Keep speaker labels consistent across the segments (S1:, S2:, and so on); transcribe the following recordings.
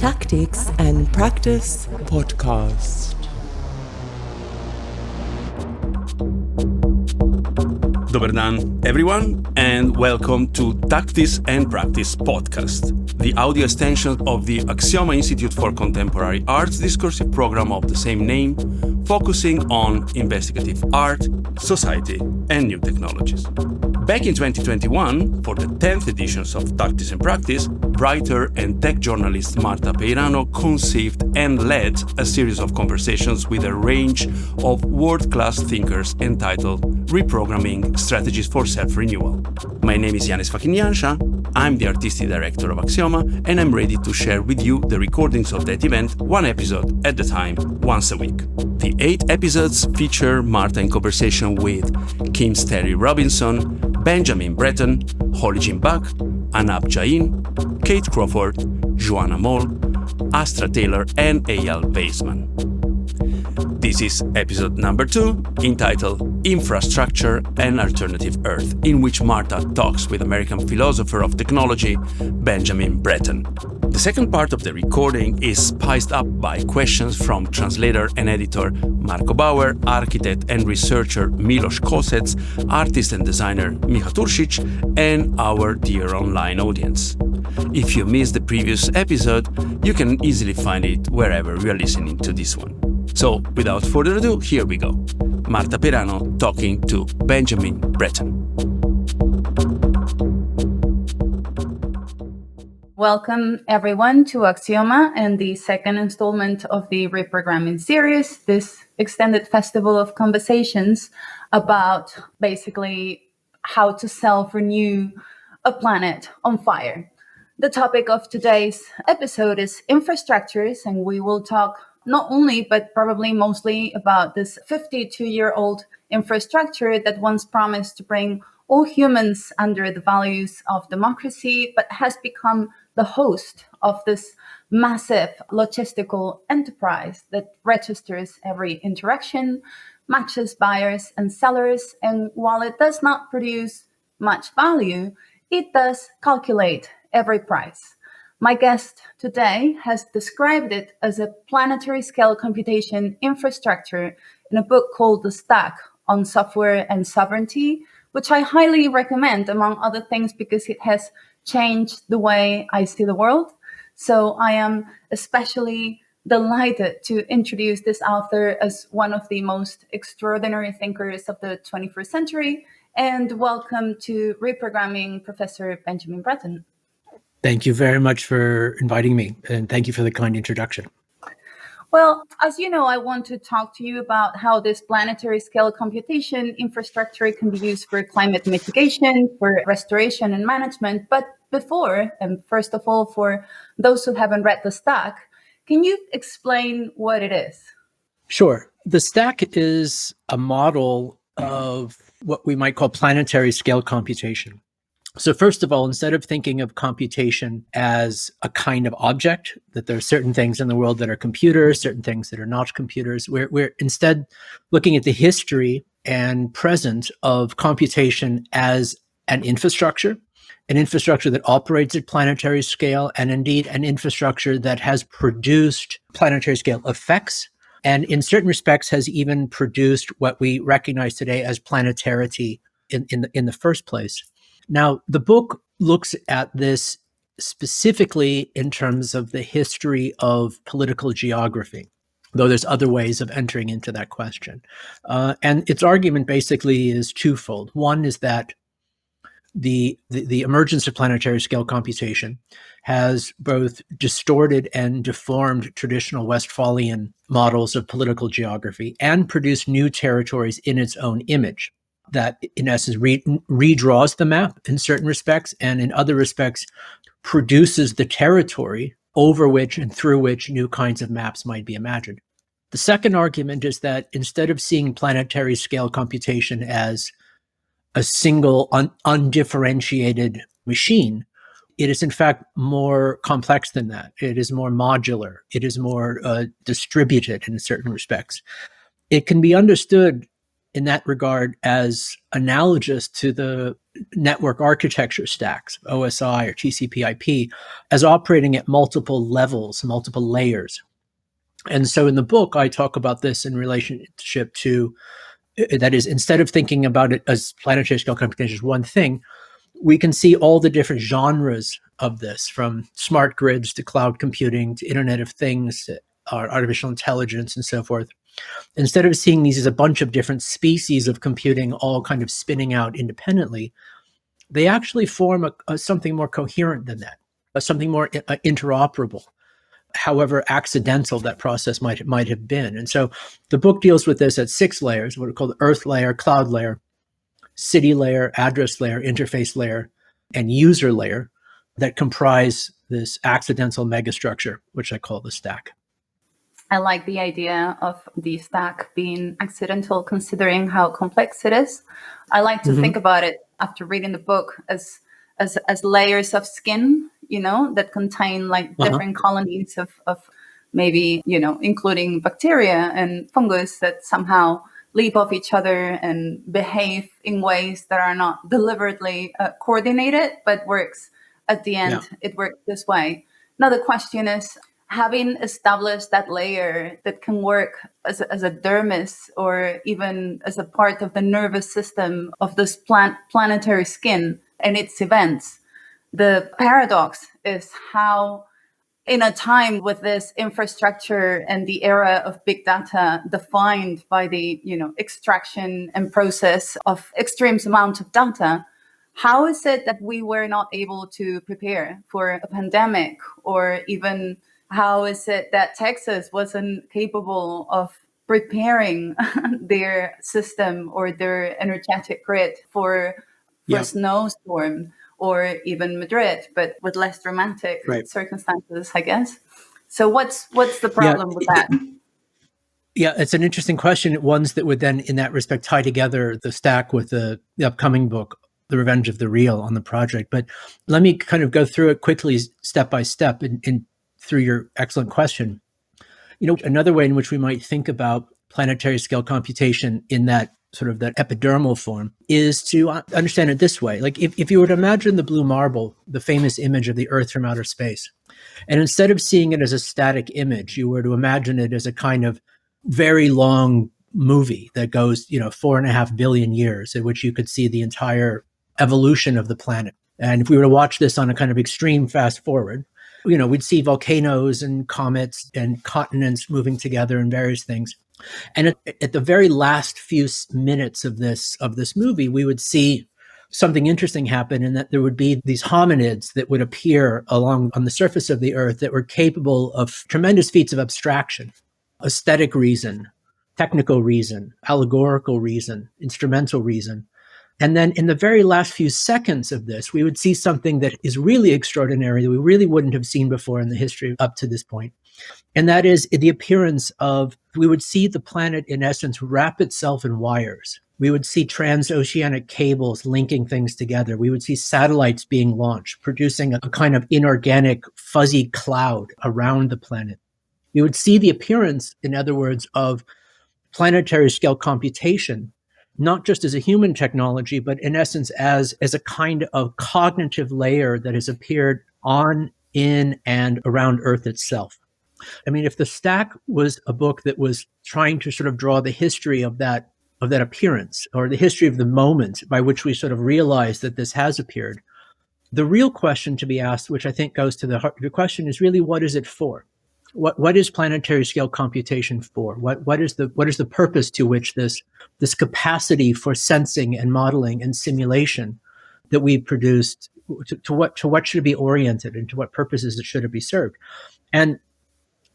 S1: Tactics and Practice podcast.
S2: Dobar dan, everyone, and welcome to Tactics and Practice podcast, the audio extension of the Aksioma Institute for Contemporary Arts discursive program of the same name, focusing on investigative art, society, and new technologies. Back in 2021, for the 10th editions of Tactics and Practice, writer and tech journalist Marta Peirano conceived and led a series of conversations with a range of world-class thinkers entitled Reprogramming Strategies for Self-Renewal. My name is Yanis Fakinyansha, I'm the artistic director of Aksioma, and I'm ready to share with you the recordings of that event, one episode at a time, once a week. The 8 episodes feature Marta in conversation with Kim Sterry Robinson, Benjamin Bratton, Holly Jean Buck, Anab Jain, Kate Crawford, Joanna Moll, Astra Taylor, and Eyal Weizman. This is episode number 2, entitled Infrastructure and Alternative Earth, in which Marta talks with American Philosopher of Technology, Benjamin Bratton. The second part of the recording is spiced up by questions from translator and editor Marko Bauer, architect and researcher Milos Kosets, artist and designer Miha Turšić, and our dear online audience. If you missed the previous episode, you can easily find it wherever you are listening to this one. So, without further ado, here we go. Marta Peirano talking to Benjamin Bratton.
S3: Welcome everyone to Aksioma and the second installment of the Reprogramming series, this extended festival of conversations about basically how to self-renew a planet on fire. The topic of today's episode is infrastructures, and we will talk not only, but probably mostly about this 52-year-old infrastructure that once promised to bring all humans under the values of democracy, but has become the host of this massive logistical enterprise that registers every interaction, matches buyers and sellers, and while it does not produce much value, it does calculate every price. My guest today has described it as a planetary scale computation infrastructure in a book called The Stack on Software and Sovereignty, which I highly recommend, among other things, because it has changed the way I see the world. So I am especially delighted to introduce this author as one of the most extraordinary thinkers of the 21st century. And welcome to Reprogramming, Professor Benjamin Bratton.
S4: Thank you very much for inviting me, and thank you for the kind introduction.
S3: Well, as you know, I want to talk to you about how this planetary scale computation infrastructure can be used for climate mitigation, for restoration and management. But before, and first of all, for those who haven't read The Stack, can you explain what it is?
S4: Sure. The Stack is a model of what we might call planetary scale computation. So first of all, instead of thinking of computation as a kind of object, that there are certain things in the world that are computers, certain things that are not computers, we're instead looking at the history and present of computation as an infrastructure that operates at planetary scale, and indeed an infrastructure that has produced planetary scale effects, and in certain respects has even produced what we recognize today as planetarity in the first place. Now, the book looks at this specifically in terms of the history of political geography, though there's other ways of entering into that question. And its argument basically is twofold. One is that the emergence of planetary scale computation has both distorted and deformed traditional Westphalian models of political geography and produced new territories in its own image, that in essence redraws the map in certain respects, and in other respects produces the territory over which and through which new kinds of maps might be imagined. The second argument is that instead of seeing planetary scale computation as a single undifferentiated machine, it is in fact more complex than that. It is more modular. It is more distributed in certain respects. It can be understood in that regard as analogous to the network architecture stacks, OSI or TCP/IP, as operating at multiple levels, multiple layers. And so in the book, I talk about this in relationship to, that is, instead of thinking about it as planetary scale computation as one thing, we can see all the different genres of this, from smart grids to cloud computing to Internet of Things to artificial intelligence and so forth. Instead of seeing these as a bunch of different species of computing all kind of spinning out independently, they actually form something more coherent than that, something more interoperable, however accidental that process might have been. And so the book deals with this at 6 layers, what are called Earth layer, cloud layer, city layer, address layer, interface layer, and user layer, that comprise this accidental megastructure, which I call the stack.
S3: I like the idea of the stack being accidental, considering how complex it is. I like to think about it after reading the book as layers of skin, that contain like different colonies of maybe, including bacteria and fungus that somehow leap off each other and behave in ways that are not deliberately coordinated, but works at the end. Yeah. It works this way. Now the question is, having established that layer that can work as a dermis or even as a part of the nervous system of this planetary skin and its events, the paradox is how, in a time with this infrastructure and the era of big data defined by the extraction and process of extreme amounts of data, how is it that we were not able to prepare for a pandemic? Or even how is it that Texas wasn't capable of preparing their system or their energetic grid for snowstorm? Or even Madrid, but with less dramatic circumstances, I guess. So what's the problem with that?
S4: Yeah, it's an interesting question. Ones that would then, in that respect, tie together the stack with the upcoming book, The Revenge of the Real, on the project. But let me kind of go through it quickly, step by step, in through your excellent question. Another way in which we might think about planetary scale computation in that sort of that epidermal form is to understand it this way. Like if you were to imagine the blue marble, the famous image of the Earth from outer space, and instead of seeing it as a static image, you were to imagine it as a kind of very long movie that goes, 4.5 billion years, in which you could see the entire evolution of the planet. And if we were to watch this on a kind of extreme fast forward, we'd see volcanoes and comets and continents moving together and various things. And at the very last few minutes of this movie, we would see something interesting happen, in that there would be these hominids that would appear on the surface of the Earth that were capable of tremendous feats of abstraction, aesthetic reason, technical reason, allegorical reason, instrumental reason. And then in the very last few seconds of this, we would see something that is really extraordinary that we really wouldn't have seen before in the history up to this point. And that is the appearance of, we would see the planet, in essence, wrap itself in wires. We would see transoceanic cables linking things together. We would see satellites being launched, producing a kind of inorganic, fuzzy cloud around the planet. We would see the appearance, in other words, of planetary scale computation, not just as a human technology, but in essence as a kind of cognitive layer that has appeared on, in, and around Earth itself. I mean, if the stack was a book that was trying to sort of draw the history of that appearance, or the history of the moment by which we sort of realize that this has appeared, the real question to be asked, which I think goes to the heart of your question, is really, what is it for? What is planetary scale computation for? What is the purpose to which this capacity for sensing and modeling and simulation that we produced, to what should it be oriented, and to what purposes should it be served? And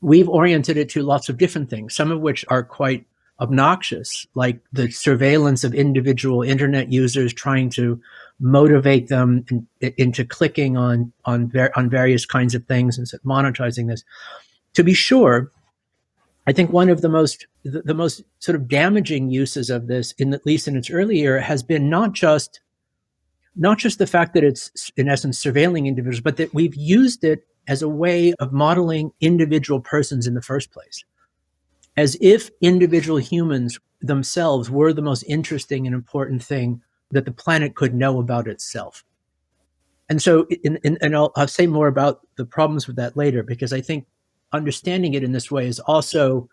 S4: we've oriented it to lots of different things, some of which are quite obnoxious, like the surveillance of individual internet users, trying to motivate them into clicking on various kinds of things and monetizing this. To be sure, I think one of the most sort of damaging uses of this, at least in its early era, has been not just the fact that it's in essence surveilling individuals, but that we've used it as a way of modeling individual persons in the first place, as if individual humans themselves were the most interesting and important thing that the planet could know about itself. And so, and I'll say more about the problems with that later, because I think understanding it in this way is also,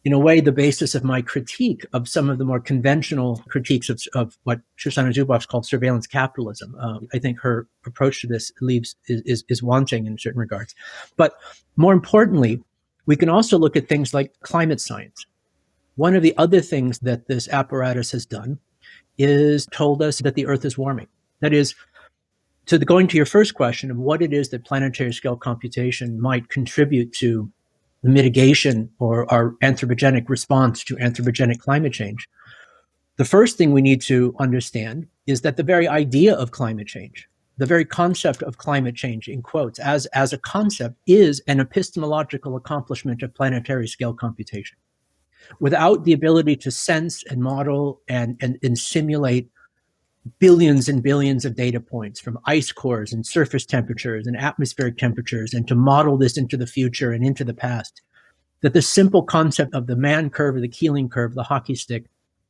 S4: in a way, the basis of my critique of some of the more conventional critiques of what Shoshana Zuboff's called surveillance capitalism. I think her approach to this is wanting in certain regards. But more importantly, we can also look at things like climate science. One of the other things that this apparatus has done is told us that the Earth is warming. That is, going to your first question of what it is that planetary scale computation might contribute to the mitigation or our anthropogenic response to anthropogenic climate change, the first thing we need to understand is that the very idea of climate change, the very concept of climate change, in quotes, as a concept, is an epistemological accomplishment of planetary scale computation. Without the ability to sense and model and simulate billions and billions of data points from ice cores and surface temperatures and atmospheric temperatures, and to model this into the future and into the past, that the simple concept of the Mann curve or the Keeling curve, the hockey stick,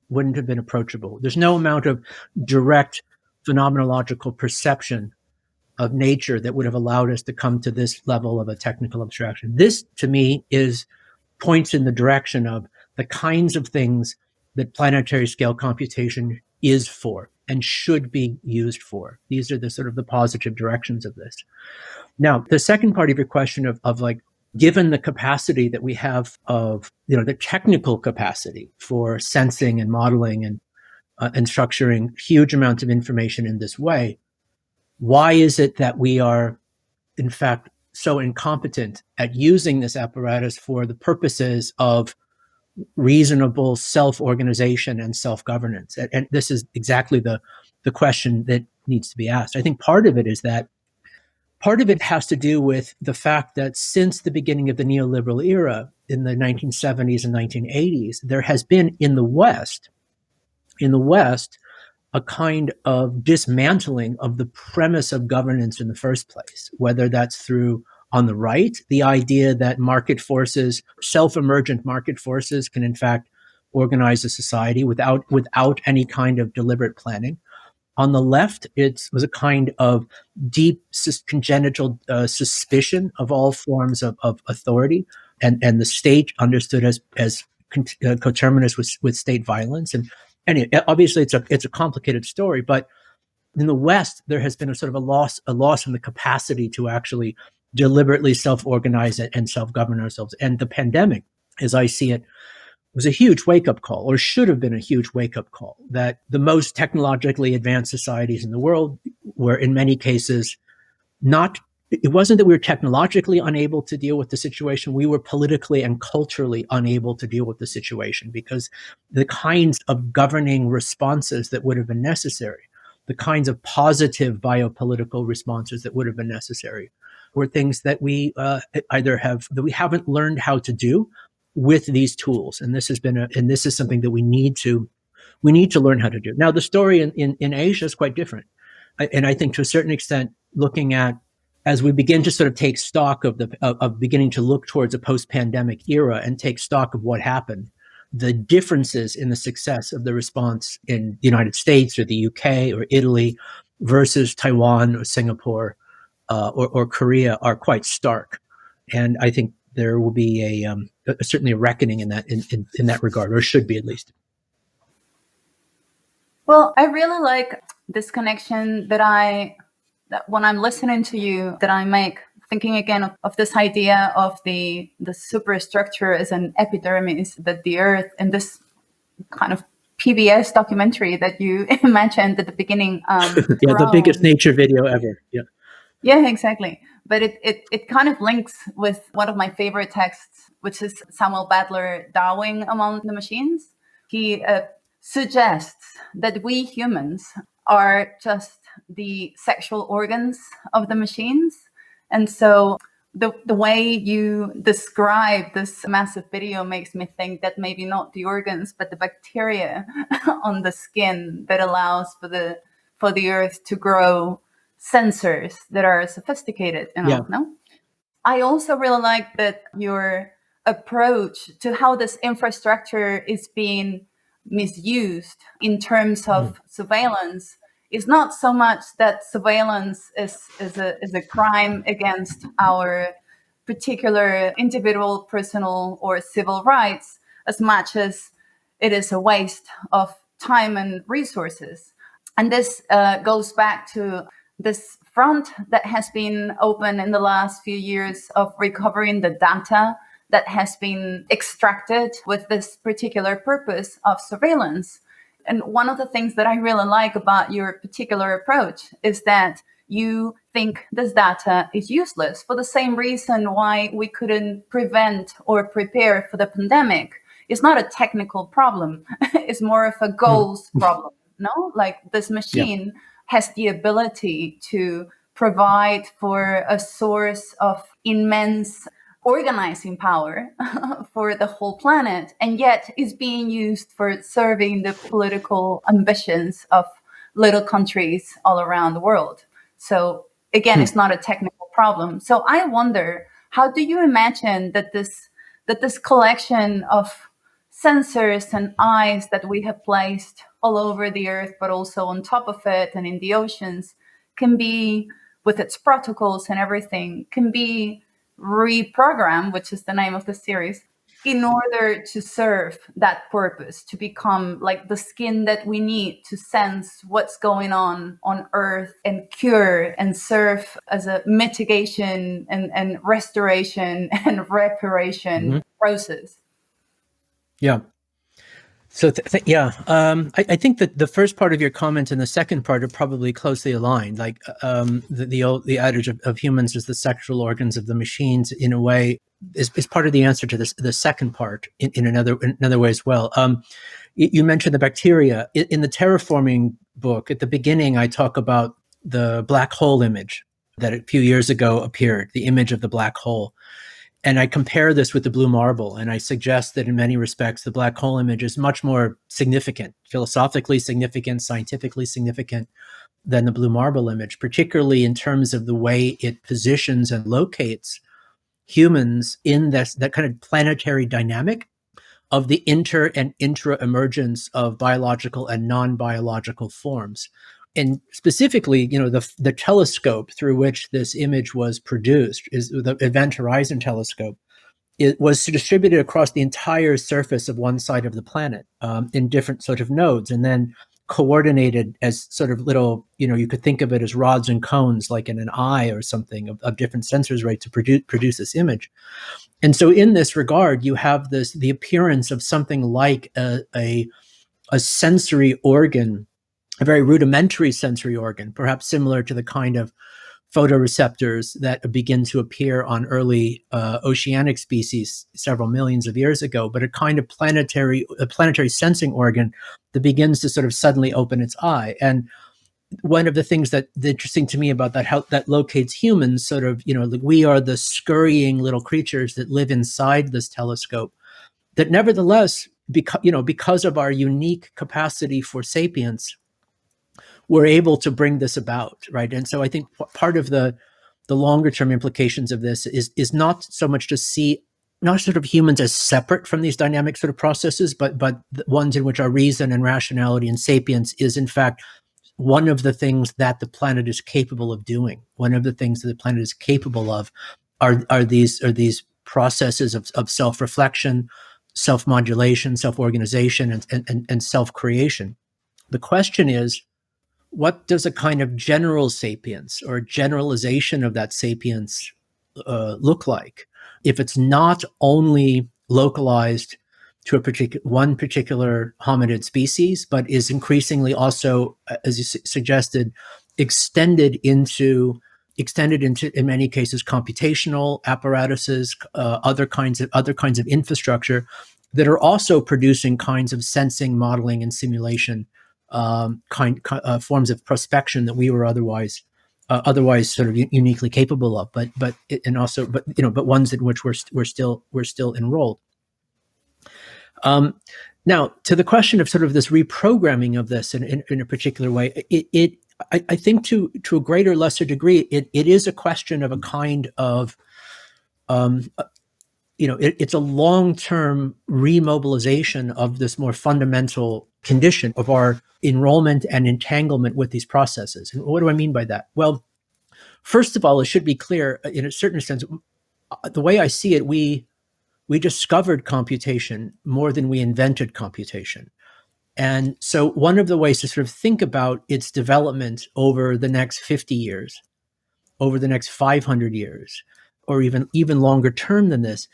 S4: wouldn't have been approachable. There's no amount of direct phenomenological perception of nature that would have allowed us to come to this level of a technical abstraction. This, to me, points in the direction of the kinds of things that planetary scale computation is for and should be used for. These are the sort of the positive directions of this. Now, the second part of your question of like, given the capacity that we have of, the technical capacity for sensing and modeling and structuring huge amounts of information in this way, why is it that we are, in fact, so incompetent at using this apparatus for the purposes of reasonable self-organization and self-governance? And this is exactly the question that needs to be asked. I think part of it has to do with the fact that since the beginning of the neoliberal era in the 1970s and 1980s, there has been in the West, a kind of dismantling of the premise of governance in the first place, whether that's through, on the right, the idea that market forces, self-emergent market forces, can in fact organize a society without any kind of deliberate planning. On the left, it was a kind of deep congenital suspicion of all forms of authority, and the state understood as coterminous with state violence. And obviously, it's a complicated story, but in the West, there has been a sort of a loss in the capacity to actually deliberately self-organize and self-govern ourselves. And the pandemic, as I see it, was a huge wake-up call, or should have been a huge wake-up call, that the most technologically advanced societies in the world were, in many cases, it wasn't that we were technologically unable to deal with the situation, we were politically and culturally unable to deal with the situation, because the kinds of governing responses that would have been necessary, the kinds of positive biopolitical responses that would have been necessary, were things that we we haven't learned how to do with these tools. And this is something that we need to learn how to do. Now, the story in Asia is quite different. And I think to a certain extent, looking at, as we begin to sort of take stock of beginning to look towards a post-pandemic era and take stock of what happened, the differences in the success of the response in the United States or the UK or Italy versus Taiwan or Singapore or Korea are quite stark. And I think there will be certainly a reckoning in that regard, or should be at least.
S3: Well, I really like this connection that when I'm listening to you, that I make, thinking again of this idea of the superstructure as an epidermis, that the Earth, and this kind of PBS documentary that you mentioned at the beginning.
S4: The biggest nature video ever.
S3: Yeah, exactly. But it kind of links with one of my favorite texts, which is Samuel Butler Darwin Among the Machines. He suggests that we humans are just the sexual organs of the machines. And so the way you describe this massive video makes me think that maybe not the organs, but the bacteria on the skin that allows for the Earth to grow sensors that are sophisticated enough.
S4: Yeah.
S3: No? I also really like that your approach to how this infrastructure is being misused in terms of surveillance is not so much that surveillance is a crime against our particular individual, personal, or civil rights, as much as it is a waste of time and resources. And this goes back to this front that has been open in the last few years of recovering the data that has been extracted with this particular purpose of surveillance. And one of the things that I really like about your particular approach is that you think this data is useless for the same reason why we couldn't prevent or prepare for the pandemic. It's not a technical problem. It's more of a goals problem. No, like this machine has the ability to provide for a source of immense organizing power for the whole planet, and yet is being used for serving the political ambitions of little countries all around the world. So again, it's not a technical problem. So I wonder, how do you imagine that this collection of sensors and eyes that we have placed all over the earth, but also on top of it and in the oceans, can be, with its protocols and everything, can be reprogrammed, which is the name of the series, in order to serve that purpose, to become like the skin that we need to sense what's going on Earth and cure and serve as a mitigation and restoration and reparation process.
S4: Yeah. So, I think that the first part of your comment and the second part are probably closely aligned. Like the adage of humans as the sexual organs of the machines, in a way, is part of the answer to this. The second part, in another way as well. You mentioned the bacteria in the Terraforming book. At the beginning, I talk about the black hole image that a few years ago appeared, the image of the black hole. And I compare this with the blue marble, and I suggest that in many respects, the black hole image is much more significant, philosophically significant, scientifically significant than the blue marble image, particularly in terms of the way it positions and locates humans in that kind of planetary dynamic of the inter and intra-emergence of biological and non-biological forms. And specifically, the telescope through which this image was produced is the Event Horizon Telescope. It was distributed across the entire surface of one side of the planet in different sort of nodes, and then coordinated as sort of little, you could think of it as rods and cones, like in an eye or something, of different sensors, right, to produce this image. And so in this regard, you have the appearance of something like a sensory organ, a very rudimentary sensory organ, perhaps similar to the kind of photoreceptors that begin to appear on early oceanic species several millions of years ago, but a kind of planetary sensing organ that begins to sort of suddenly open its eye. And one of the things that's interesting to me about that, how that locates humans, sort of, like we are the scurrying little creatures that live inside this telescope, that nevertheless, because of our unique capacity for sapience, we're able to bring this about, right? And so I think part of the longer term implications of this is not so much to see not sort of humans as separate from these dynamic sort of processes, but the ones in which our reason and rationality and sapience is in fact one of the things that the planet is capable of doing. One of the things that the planet is capable of are these processes of self-reflection, self-modulation, self-organization, and self-creation. The question is, what does a kind of general sapience or generalization of that sapience look like if it's not only localized to one particular hominid species, but is increasingly also, as you suggested, extended into in many cases computational apparatuses, other kinds of infrastructure that are also producing kinds of sensing, modeling, and simulation forms of prospection that we were otherwise sort of uniquely capable of, but ones in which we're still enrolled. Now, to the question of sort of this reprogramming of this in a particular way, I think to a greater or lesser degree, it is a question of a kind of it's a long-term remobilization of this more fundamental condition of our enrollment and entanglement with these processes. And what do I mean by that? Well, first of all, it should be clear, in a certain sense, the way I see it, we discovered computation more than we invented computation. And so one of the ways to sort of think about its development over the next 50 years, over the next 500 years, or even longer term than this,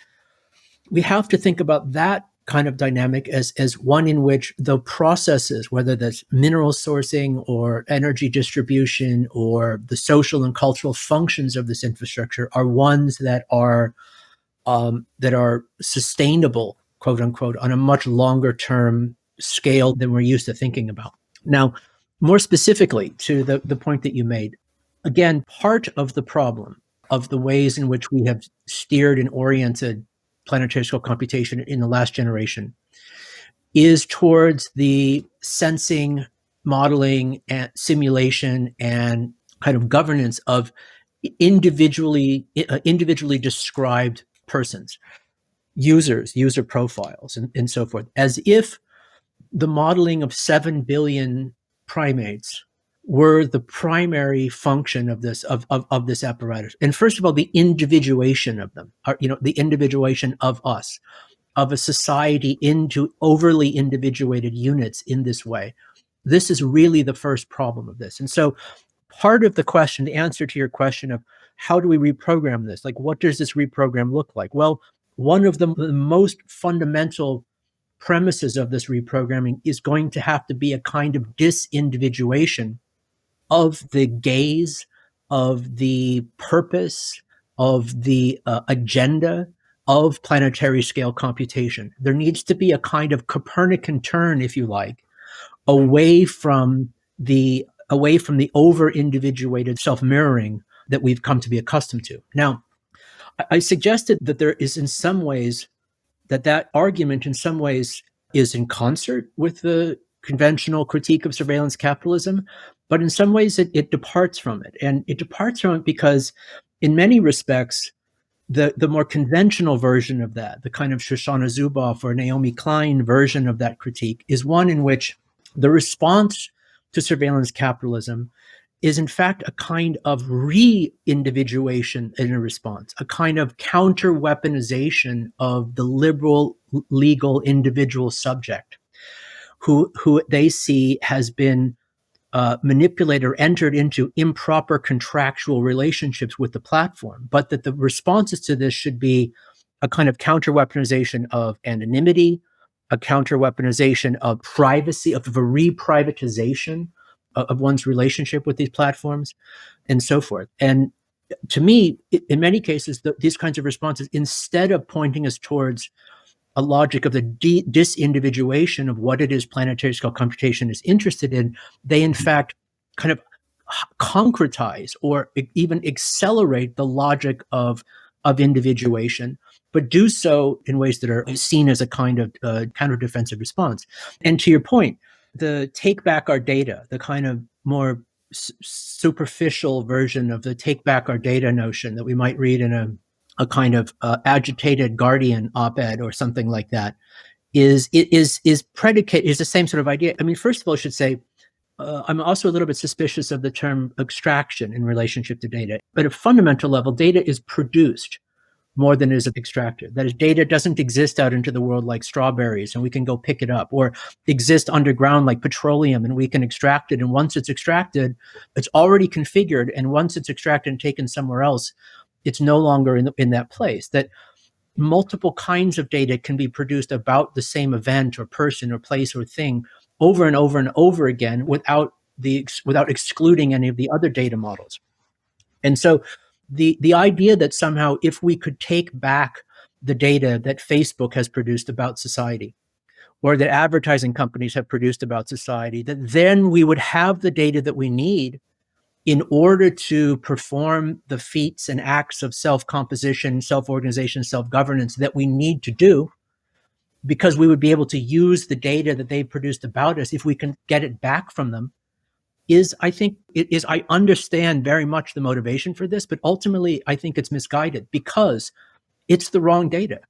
S4: we have to think about that kind of dynamic as one in which the processes, whether that's mineral sourcing or energy distribution or the social and cultural functions of this infrastructure, are ones that are sustainable, quote unquote, on a much longer term scale than we're used to thinking about. Now, more specifically to the point that you made, again, part of the problem of the ways in which we have steered and oriented planetary scale computation in the last generation is towards the sensing, modeling, and simulation and kind of governance of individually described persons, users, user profiles, and so forth, as if the modeling of 7 billion primates were the primary function of this apparatus. And first of all, the individuation of them, the individuation of us, of a society into overly individuated units in this way. This is really the first problem of this. And so part of the question, the answer to your question of how do we reprogram this? Like, what does this reprogram look like? Well, one of the most fundamental premises of this reprogramming is going to have to be a kind of disindividuation of the gaze, of the purpose, of the agenda of planetary scale computation. There needs to be a kind of Copernican turn, if you like, away from the over-individuated self-mirroring that we've come to be accustomed to. Now, I suggested that there is in some ways that argument in some ways is in concert with the conventional critique of surveillance capitalism, but in some ways it departs from it. And it departs from it because in many respects, the more conventional version of that, the kind of Shoshana Zuboff or Naomi Klein version of that critique, is one in which the response to surveillance capitalism is in fact a kind of re-individuation in a response, a kind of counter-weaponization of the liberal, legal, individual subject who they see has been manipulated or entered into improper contractual relationships with the platform, but that the responses to this should be a kind of counter-weaponization of anonymity, a counter-weaponization of privacy, of a re-privatization of one's relationship with these platforms, and so forth. And to me, in many cases, these kinds of responses, instead of pointing us towards a logic of the disindividuation of what it is planetary scale computation is interested in, they in fact kind of concretize or even accelerate the logic of individuation, but do so in ways that are seen as a kind of counter-defensive response. And to your point, the take back our data, the kind of more superficial version of the take back our data notion that we might read in a kind of agitated Guardian op-ed or something like that, is the same sort of idea. I mean, first of all, I should say, I'm also a little bit suspicious of the term abstraction in relationship to data. But at a fundamental level, data is produced more than is extracted. That is, data doesn't exist out into the world like strawberries and we can go pick it up, or exist underground like petroleum and we can extract it. And once it's extracted, it's already configured. And once it's extracted and taken somewhere else, it's no longer in that place. That multiple kinds of data can be produced about the same event or person or place or thing over and over and over again without excluding any of the other data models. And so the idea that somehow if we could take back the data that Facebook has produced about society, or that advertising companies have produced about society, that then we would have the data that we need in order to perform the feats and acts of self-composition, self-organization, self-governance that we need to do, because we would be able to use the data that they've produced about us if we can get it back from them, I understand very much the motivation for this, but ultimately I think it's misguided because it's the wrong data.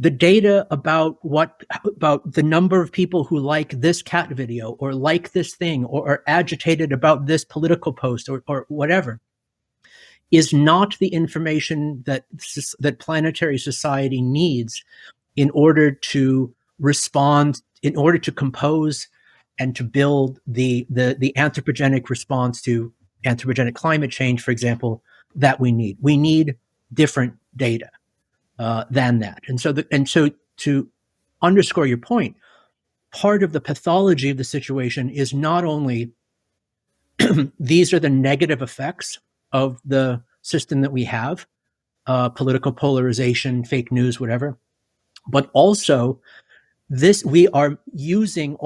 S4: the data about the number of people who like this cat video or like this thing or are agitated about this political post or whatever is not the information that planetary society needs in order to respond, in order to compose and to build the anthropogenic response to anthropogenic climate change, for example, that we need. We need different data than that. And so to underscore your point, part of the pathology of the situation is not only these are the negative effects of the system that we have, political polarization, fake news, whatever, but also we're using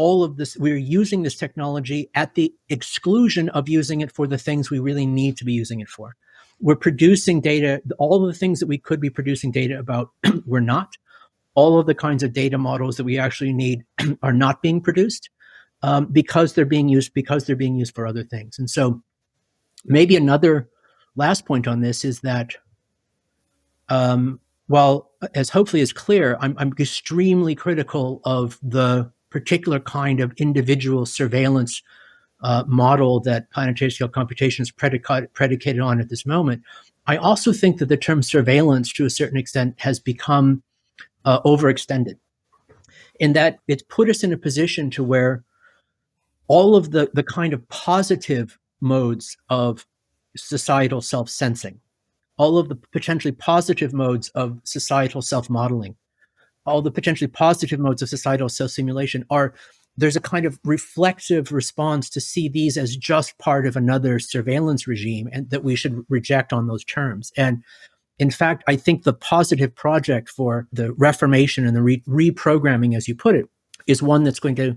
S4: this technology at the exclusion of using it for the things we really need to be using it for. We're producing data, all of the things that we could be producing data about, we're not. All of the kinds of data models that we actually need are not being produced because they're being used for other things. And so maybe another last point on this is that while as hopefully is clear, I'm extremely critical of the particular kind of individual surveillance model that planetary scale computation is predicated on at this moment. I also think that the term surveillance, to a certain extent, has become overextended, in that it's put us in a position to where all of the kind of positive modes of societal self-sensing, all of the potentially positive modes of societal self-modeling, all the potentially positive modes of societal self-simulation there's a kind of reflexive response to see these as just part of another surveillance regime and that we should reject on those terms. And in fact, I think the positive project for the reformation and the reprogramming, as you put it, is one that's going to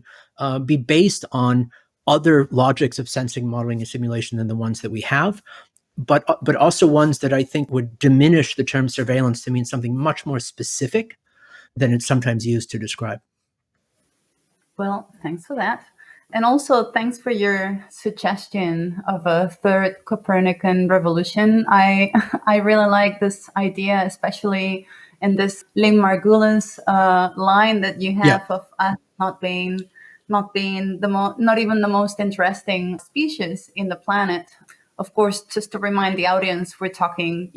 S4: be based on other logics of sensing, modeling, and simulation than the ones that we have, but also ones that I think would diminish the term surveillance to mean something much more specific than it's sometimes used to describe.
S3: Well, thanks for that. And also thanks for your suggestion of a third Copernican revolution. I really like this idea, especially in this Lynn Margulis line that you have of us not being not even the most interesting species in the planet. Of course, just to remind the audience, we're talking,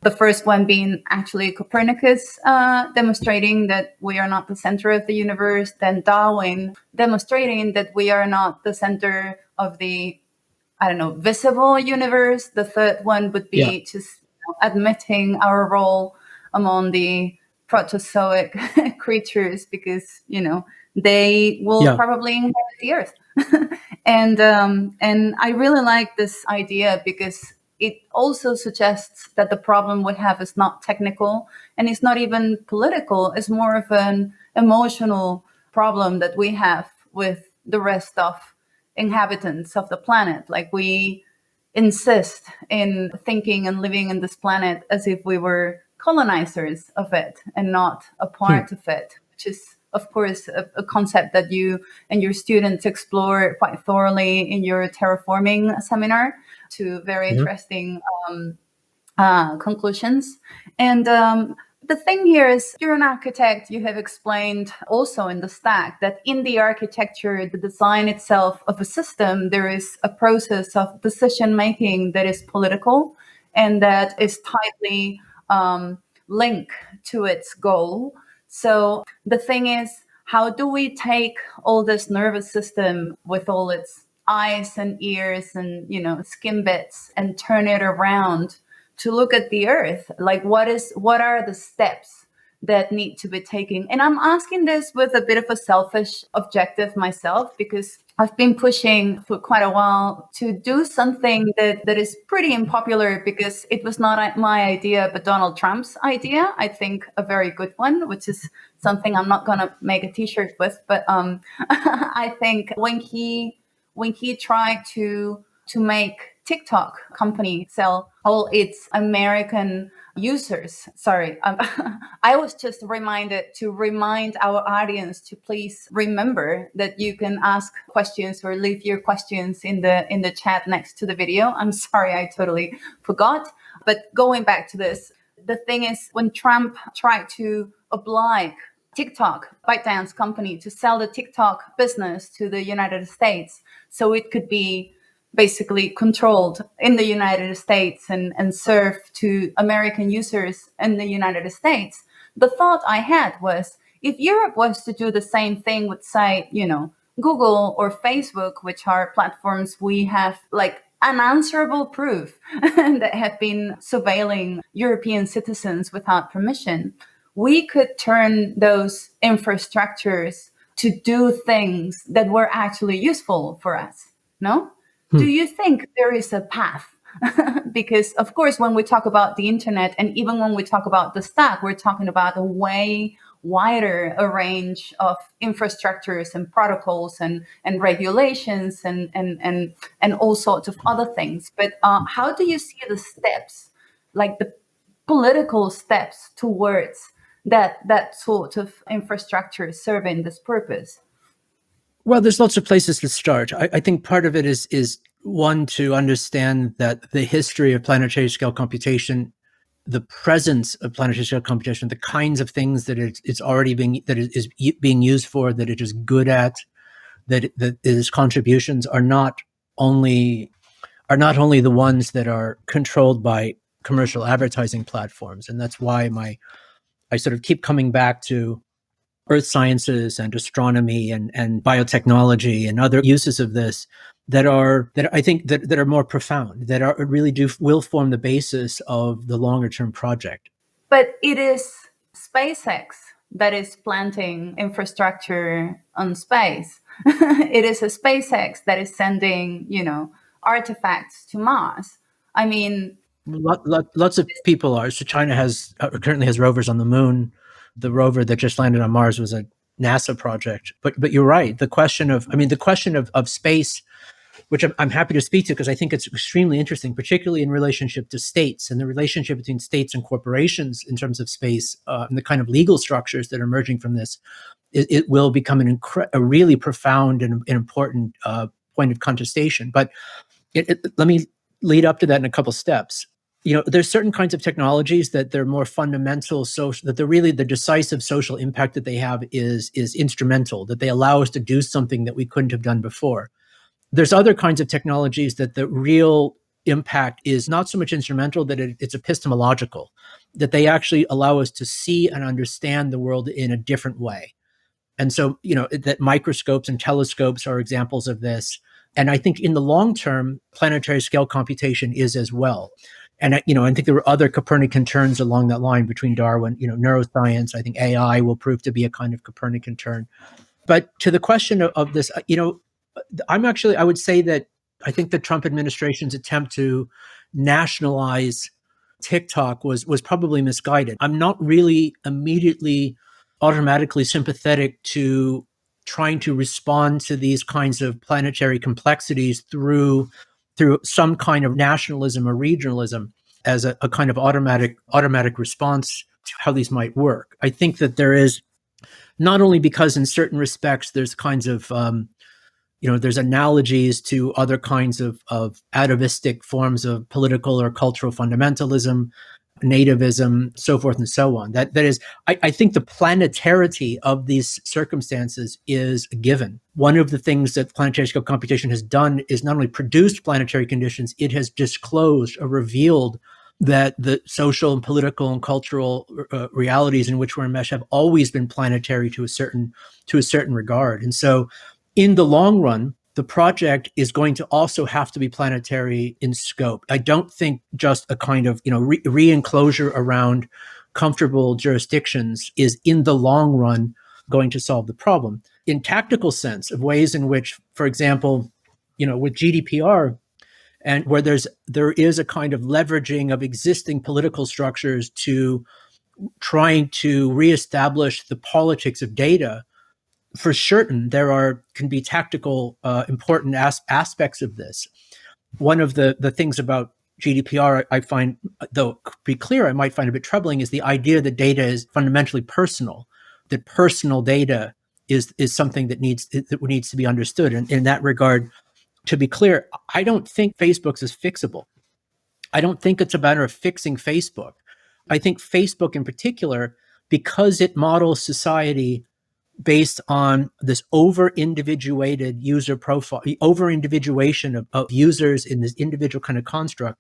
S3: the first one being actually Copernicus demonstrating that we are not the center of the universe, then Darwin demonstrating that we are not the center of the, visible universe. The third one would be just admitting our role among the protozoic creatures because, they will probably inherit the earth. And I really like this idea because it also suggests that the problem we have is not technical and it's not even political. It's more of an emotional problem that we have with the rest of inhabitants of the planet. Like we insist in thinking and living in this planet as if we were colonizers of it and not a part of it, which is, of course, a concept that you and your students explore quite thoroughly in your Terraforming seminar to very interesting conclusions. And the thing here is, you're an architect. You have explained also in the stack that in the architecture, the design itself of a system, there is a process of decision making that is political and that is tightly linked to its goal. So the thing is, how do we take all this nervous system with all its eyes and ears and, skin bits and turn it around to look at the earth? Like, what are the steps that need to be taken? And I'm asking this with a bit of a selfish objective myself, because I've been pushing for quite a while to do something that is pretty unpopular because it was not my idea, but Donald Trump's idea. I think a very good one, which is something I'm not going to make a t-shirt with. But I think when he tried to make TikTok company sell all its American users. Sorry, I was just reminded to remind our audience to please remember that you can ask questions or leave your questions in the chat next to the video. I'm sorry, I totally forgot. But going back to this, The thing is, when Trump tried to oblige TikTok, ByteDance company, to sell the TikTok business to the United States so it could be basically controlled in the United States and serve to American users in the United States, the thought I had was, if Europe was to do the same thing with, say, Google or Facebook, which are platforms we have like unanswerable proof that have been surveilling European citizens without permission, we could turn those infrastructures to do things that were actually useful for us. No? Do you think there is a path? Because, of course, when we talk about the internet, and even when we talk about the stack, we're talking about a way wider a range of infrastructures and protocols and regulations and all sorts of other things. But how do you see the steps, like the political steps towards that sort of infrastructure serving this purpose?
S4: Well, there's lots of places to start. I think part of it is one, to understand that the history of planetary scale computation, the presence of planetary scale computation, the kinds of things that it's already being used for, that it is good at, that its contributions are not only the ones that are controlled by commercial advertising platforms. And that's why I sort of keep coming back to earth sciences and astronomy and biotechnology and other uses of this that I think that are more profound, that will form the basis of the longer term project.
S3: But it is SpaceX that is planting infrastructure on space. It is a SpaceX that is sending, artifacts to Mars. I mean,
S4: lots of people are. So China currently has rovers on the moon. The rover that just landed on Mars was a NASA project. But you're right. The question of space, which I'm happy to speak to because I think it's extremely interesting, particularly in relationship to states and the relationship between states and corporations in terms of space, and the kind of legal structures that are emerging from this. It will become a really profound and important point of contestation. But let me lead up to that in a couple steps. There's certain kinds of technologies that they're more fundamental social, that they're really the decisive social impact that they have is instrumental, that they allow us to do something that we couldn't have done before. There's other kinds of technologies that the real impact is not so much instrumental, that it's epistemological, that they actually allow us to see and understand the world in a different way. And so, that microscopes and telescopes are examples of this. And I think in the long term, planetary scale computation is as well. And, I think there were other Copernican turns along that line between Darwin, neuroscience. I think AI will prove to be a kind of Copernican turn. But to the question of this, I would say that I think the Trump administration's attempt to nationalize TikTok was probably misguided. I'm not really immediately automatically sympathetic to trying to respond to these kinds of planetary complexities through some kind of nationalism or regionalism as a kind of automatic response to how these might work. I think that there is, not only because in certain respects there's kinds of there's analogies to other kinds of atavistic forms of political or cultural fundamentalism, nativism, so forth and so on. That is, I think the planetarity of these circumstances is a given. One of the things that planetary scale computation has done is not only produced planetary conditions, it has disclosed or revealed that the social and political and cultural realities in which we're enmeshed have always been planetary to a certain regard. And so in the long run, the project is going to also have to be planetary in scope. I don't think just a kind of re-enclosure around comfortable jurisdictions is in the long run going to solve the problem. In tactical sense, of ways in which, for example, with GDPR, and where there is a kind of leveraging of existing political structures to trying to reestablish the politics of data. For certain, can be tactical, important aspects of this. One of the things about GDPR I find, though to be clear, I might find a bit troubling, is the idea that data is fundamentally personal, that personal data is something that needs to be understood. And in that regard, to be clear, I don't think Facebook's is fixable. I don't think it's a matter of fixing Facebook. I think Facebook in particular, because it models society based on this over-individuated user profile, over-individuation of users in this individual kind of construct,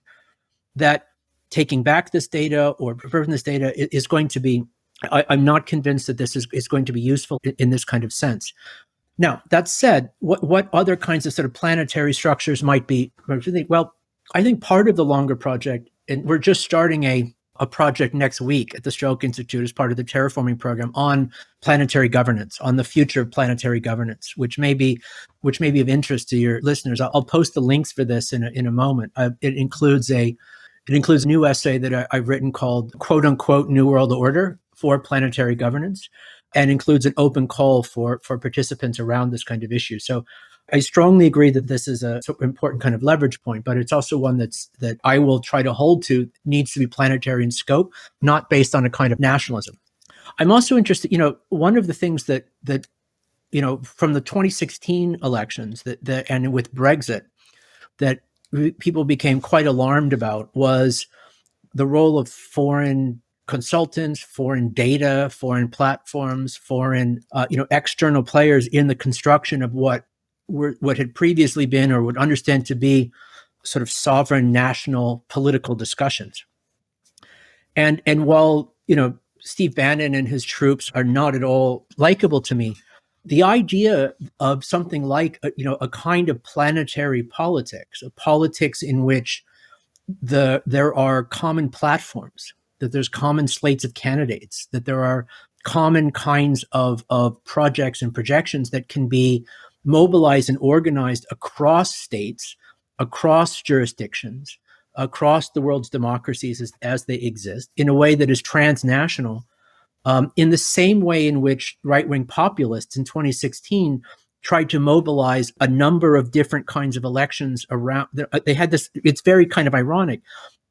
S4: that taking back this data or preserving this data is going to be, I'm not convinced that this is going to be useful in this kind of sense. Now, that said, what other kinds of sort of planetary structures might be? Well, I think part of the longer project, and we're just starting a project next week at the Stroke Institute as part of the Terraforming program on planetary governance, on the future of planetary governance, which may be of interest to your listeners. I'll post the links for this in a moment. It includes a new essay that I've written called "Quote Unquote New World Order for Planetary Governance," and includes an open call for participants around this kind of issue. So I strongly agree that this is an important kind of leverage point, but it's also one that I will try to hold to, needs to be planetary in scope, not based on a kind of nationalism. I'm also interested, one of the things that from the 2016 elections that and with Brexit, that people became quite alarmed about was the role of foreign consultants, foreign data, foreign platforms, foreign external players in the construction of what had previously been or would understand to be sort of sovereign national political discussions. And while Steve Bannon and his troops are not at all likable to me, the idea of something like a kind of planetary politics, a politics in which there are common platforms, that there's common slates of candidates, that there are common kinds of projects and projections that can be mobilized and organized across states, across jurisdictions, across the world's democracies as they exist, in a way that is transnational, in the same way in which right-wing populists in 2016 tried to mobilize a number of different kinds of elections around. They had this, it's very kind of ironic.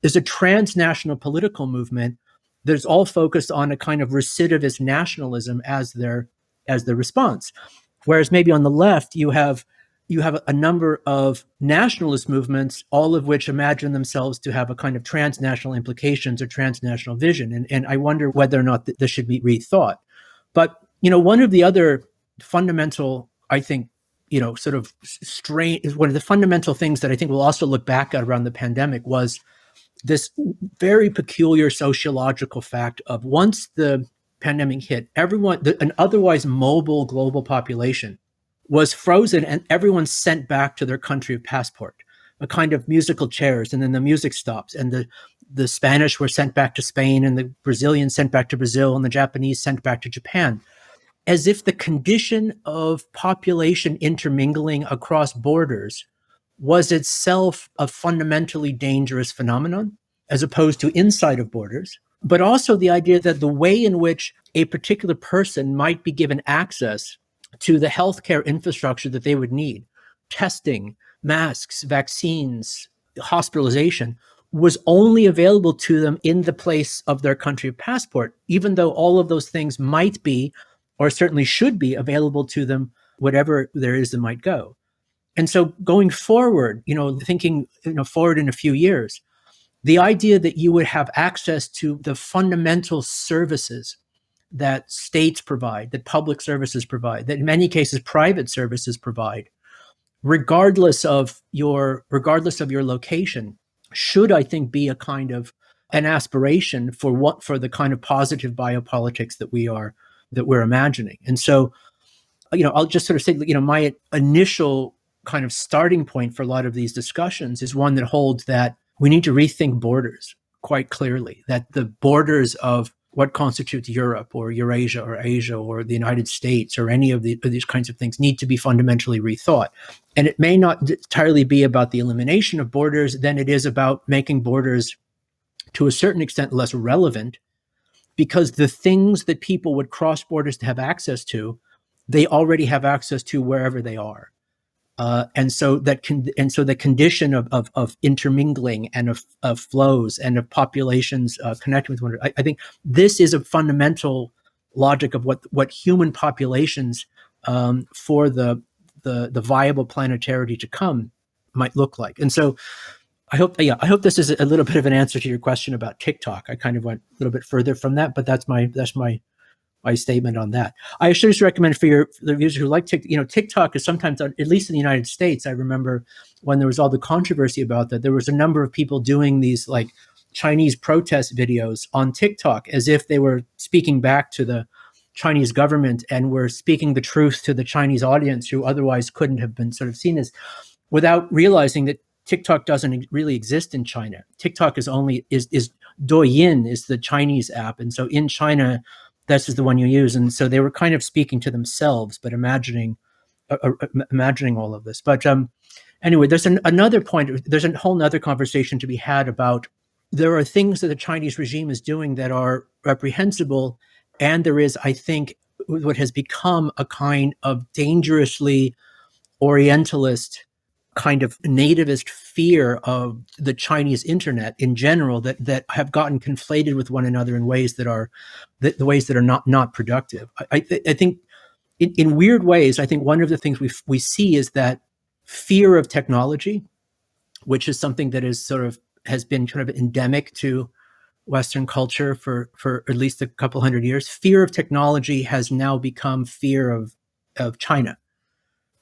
S4: There's a transnational political movement that's all focused on a kind of recidivist nationalism as their response. Whereas maybe on the left, you have a number of nationalist movements, all of which imagine themselves to have a kind of transnational implications or transnational vision. And I wonder whether or not this should be rethought. But, one of the other fundamental, I think, sort of is one of the fundamental things that I think we'll also look back at around the pandemic was this very peculiar sociological fact of once the pandemic hit, an otherwise mobile global population was frozen and everyone sent back to their country of passport, a kind of musical chairs, and then the music stops and the Spanish were sent back to Spain and the Brazilians sent back to Brazil and the Japanese sent back to Japan, as if the condition of population intermingling across borders was itself a fundamentally dangerous phenomenon, as opposed to inside of borders. But also the idea that the way in which a particular person might be given access to the healthcare infrastructure that they would need, testing, masks, vaccines, hospitalization, was only available to them in the place of their country of passport, even though all of those things might be, or certainly should be, available to them, whatever there is that might go. And so going forward, thinking forward in a few years, the idea that you would have access to the fundamental services that states provide, that public services provide, that in many cases private services provide, regardless of your location, should, I think, be a kind of an aspiration for the kind of positive biopolitics that we're imagining. And so, I'll just sort of say, my initial kind of starting point for a lot of these discussions is one that holds that we need to rethink borders quite clearly, that the borders of what constitutes Europe or Eurasia or Asia or the United States or any of these kinds of things need to be fundamentally rethought. And it may not entirely be about the elimination of borders than it is about making borders to a certain extent less relevant, because the things that people would cross borders to have access to, they already have access to wherever they are. And so the condition of intermingling and of flows and of populations connecting with one another, I think this is a fundamental logic of what human populations for the viable planetarity to come might look like. And so I hope this is a little bit of an answer to your question about TikTok. I kind of went a little bit further from that, but that's my statement on that. I should just recommend for the users who like TikTok, TikTok is sometimes, at least in the United States, I remember when there was all the controversy about that, there was a number of people doing these like Chinese protest videos on TikTok as if they were speaking back to the Chinese government and were speaking the truth to the Chinese audience who otherwise couldn't have been sort of seen as, without realizing that TikTok doesn't really exist in China. TikTok is Douyin is the Chinese app. And so in China, this is the one you use. And so they were kind of speaking to themselves, but imagining all of this. But anyway, there's another point. There's a whole other conversation to be had about there are things that the Chinese regime is doing that are reprehensible. And there is, I think, what has become a kind of dangerously Orientalist kind of nativist fear of the Chinese internet in general that have gotten conflated with one another in ways that are the ways that are not productive. I think in weird ways, I think one of the things we see is that fear of technology, which is something that is has been kind of endemic to Western culture for at least a couple hundred years. Fear of technology has now become fear of China.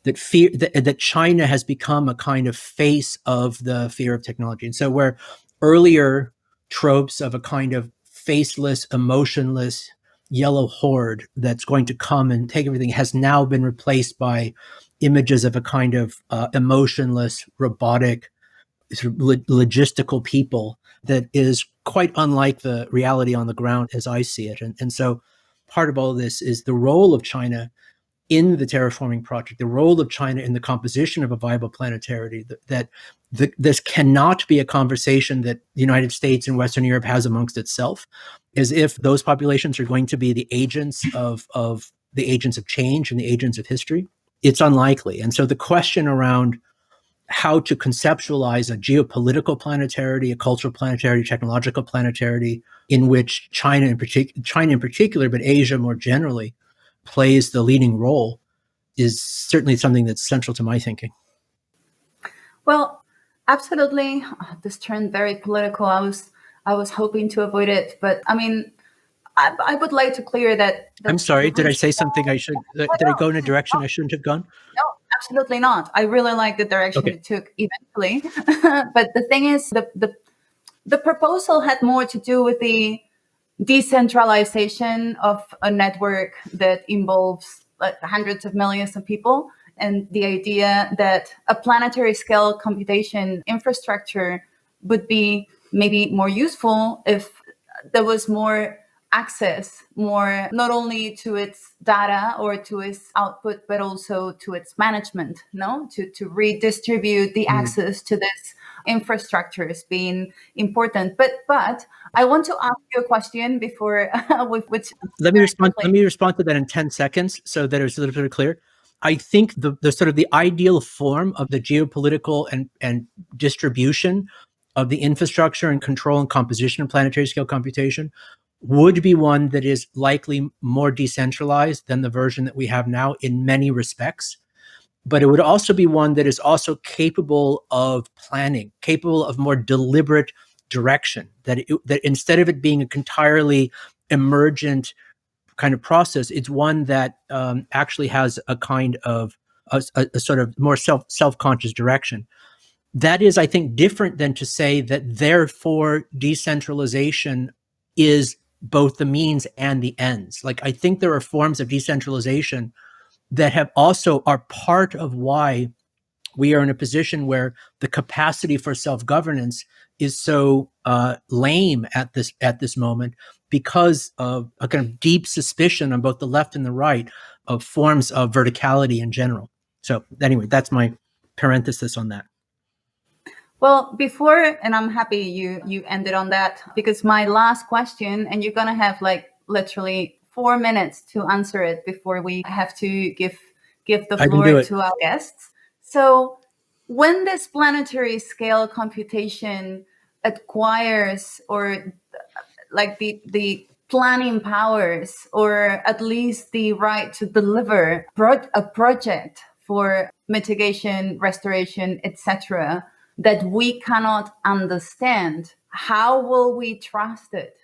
S4: That China has become a kind of face of the fear of technology. And so where earlier tropes of a kind of faceless, emotionless, yellow horde that's going to come and take everything has now been replaced by images of a kind of emotionless, robotic, sort of logistical people that is quite unlike the reality on the ground as I see it. And so part of all of this is the role of China in the terraforming project, the role of China in the composition of a viable planetary, this cannot be a conversation that the United States and Western Europe has amongst itself, as if those populations are going to be the agents of change and the agents of history. It's unlikely. And so the question around how to conceptualize a geopolitical planetary, a cultural planetary, technological planetary, in which China in particular, but Asia more generally, plays the leading role is certainly something that's central to my thinking.
S3: Well, absolutely. This turned very political. I was hoping to avoid it, but I mean, I would like to clear that.
S4: I'm sorry. Did I say something I should? Did I go in a direction I shouldn't have gone?
S3: No, absolutely not. I really like the direction it took eventually. But the thing is, the proposal had more to do with the decentralization of a network that involves like hundreds of millions of people, and the idea that a planetary scale computation infrastructure would be maybe more useful if there was more access, more not only to its data or to its output, but also to its management, to redistribute the access to this infrastructure is being important. But I want to ask you a question before which
S4: let me respond to that in 10 seconds so that it's a little bit clear. I think the sort of the ideal form of the geopolitical and distribution of the infrastructure and control and composition of planetary scale computation would be one that is likely more decentralized than the version that we have now in many respects. But it would also be one that is also capable of planning, capable of more deliberate direction, that instead of it being an entirely emergent kind of process, it's one that actually has a kind of a sort of more self-conscious direction. That is, I think, different than to say that therefore decentralization is both the means and the ends. Like, I think there are forms of decentralization that are part of why we are in a position where the capacity for self-governance is so lame at this moment, because of a kind of deep suspicion on both the left and the right of forms of verticality in general. So anyway, that's my parenthesis on that.
S3: Well, and I'm happy you ended on that, because my last question, and you're gonna have like literally 4 minutes to answer it before we have to give the floor to our guests. So when this planetary scale computation acquires or like the planning powers, or at least the right to deliver a project for mitigation, restoration, etc., that we cannot understand, how will we trust it?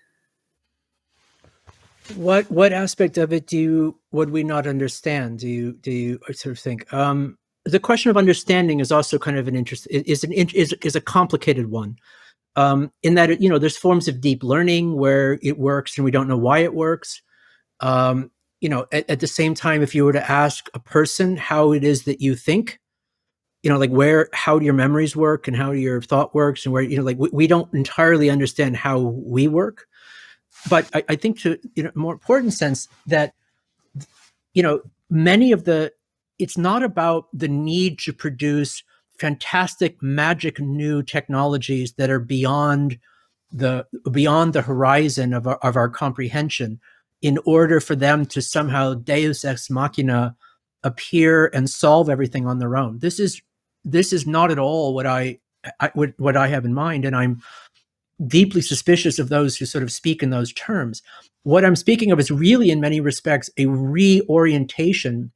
S4: What aspect of it would we not understand? Do you sort of think? The question of understanding is also kind of is a complicated one. In that, there's forms of deep learning where it works and we don't know why it works. At the same time, if you were to ask a person how it is that you think, like how your memories work and how your thought works, and where, we don't entirely understand how we work. But I think to, more important sense that, many of it's not about the need to produce fantastic magic new technologies that are beyond the horizon of our comprehension, in order for them to somehow deus ex machina appear and solve everything on their own. This is not at all what I have in mind, and I'm deeply suspicious of those who sort of speak in those terms. What I'm speaking of is really, in many respects, a reorientation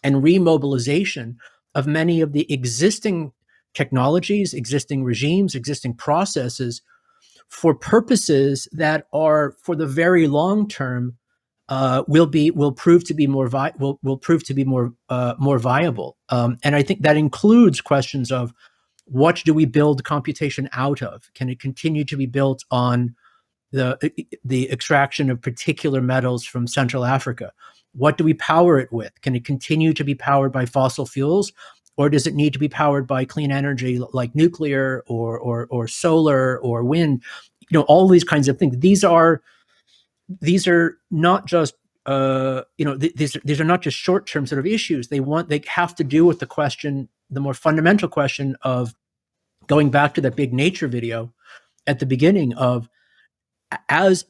S4: and remobilization of many of the existing technologies, existing regimes, existing processes, for purposes that are, for the very long term, will prove to be more viable. And I think that includes questions of, what do we build computation out of? Can it continue to be built on the extraction of particular metals from Central Africa? What do we power it with? Can it continue to be powered by fossil fuels, or does it need to be powered by clean energy like nuclear or solar or wind? All these kinds of things. These are not just these are not just short-term sort of issues. They have to do with the more fundamental question of, going back to that big nature video at the beginning, of, as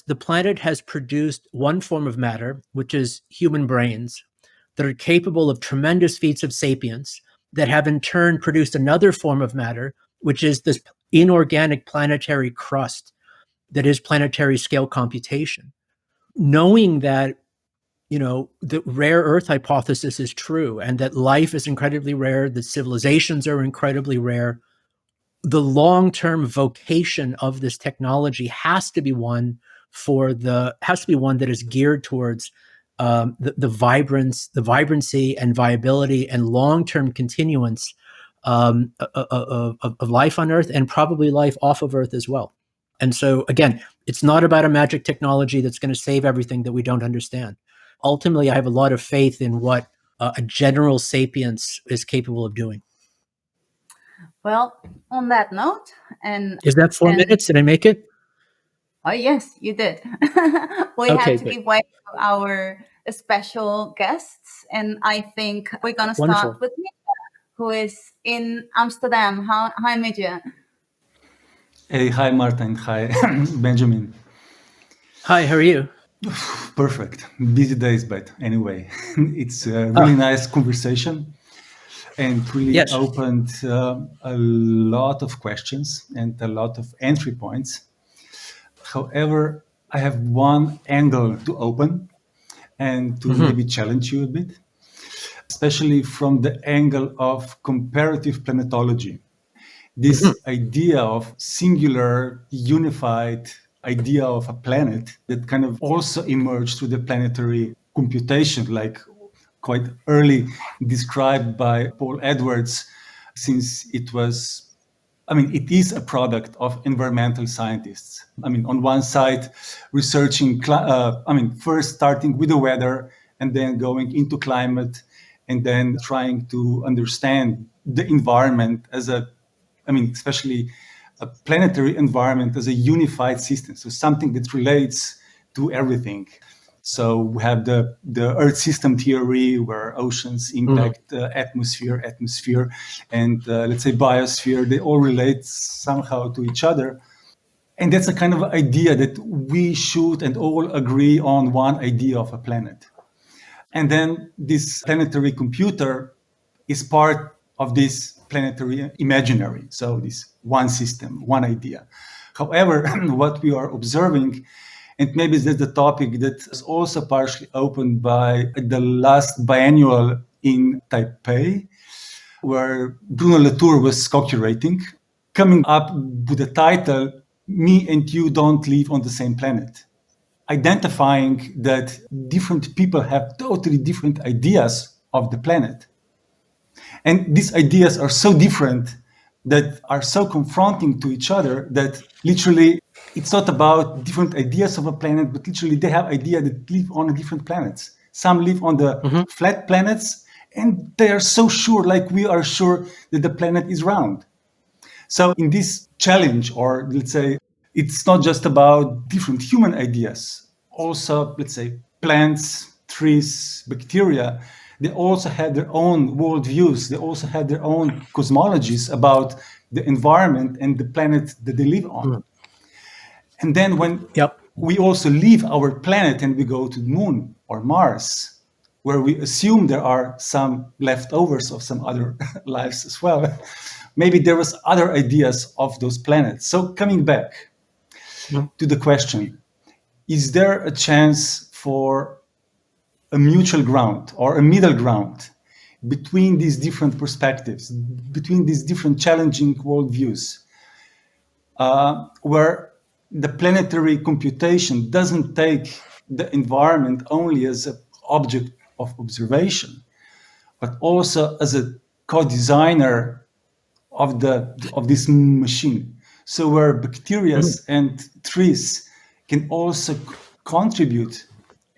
S4: the planet has produced one form of matter, which is human brains, that are capable of tremendous feats of sapience, that have in turn produced another form of matter, which is this inorganic planetary crust that is planetary scale computation. Knowing that, the rare earth hypothesis is true, and that life is incredibly rare, that civilizations are incredibly rare, the long-term vocation of this technology has to be one that is geared towards the vibrancy and viability and long-term continuance of life on Earth, and probably life off of Earth as well. And so, again, it's not about a magic technology that's going to save everything that we don't understand. Ultimately, I have a lot of faith in what a general sapience is capable of doing.
S3: Well, on that note, and
S4: is that 4 minutes? Did I make it?
S3: Oh, yes, you did. We have to give way to our special guests, and I think we're going to start with Mitja, who is in Amsterdam. Hi, Mitja.
S5: Hey, hi, Marta, and hi, Benjamin.
S4: Hi, how are you?
S5: Perfect. Busy days, but anyway, it's a really nice conversation, and really opened a lot of questions and a lot of entry points. However, I have one angle to open and to maybe challenge you a bit, especially from the angle of comparative planetology. This idea of singular, unified idea of a planet that kind of also emerged through the planetary computation, like quite early described by Paul Edwards, since it is a product of environmental scientists. On one side, researching, first starting with the weather and then going into climate and then trying to understand the environment especially a planetary environment as a unified system. So something that relates to everything. So we have the Earth system theory, where oceans impact atmosphere, and let's say biosphere. They all relate somehow to each other. And that's a kind of idea that we should and all agree on one idea of a planet. And then this planetary computer is part of this planetary imaginary. So this one system, one idea. However, what we are observing, and maybe that's the topic that is also partially opened by the last biennial in Taipei, where Bruno Latour was co-curating, coming up with the title, Me and You Don't Live on the Same Planet. Identifying that different people have totally different ideas of the planet. And these ideas are so different, that are so confronting to each other, that literally it's not about different ideas of a planet, but literally they have ideas that live on different planets. Some live on the flat planets, and they are so sure, like we are sure that the planet is round. So in this challenge, or let's say, it's not just about different human ideas. Also, let's say, plants, trees, bacteria, they also had their own worldviews. They also had their own cosmologies about the environment and the planet that they live on. And then when we also leave our planet and we go to the moon or Mars, where we assume there are some leftovers of some other lives as well, maybe there was other ideas of those planets. So coming back to the question, is there a chance for a mutual ground or a middle ground between these different perspectives, between these different challenging worldviews, where the planetary computation doesn't take the environment only as an object of observation, but also as a co-designer of this machine? So where bacteria and trees can also contribute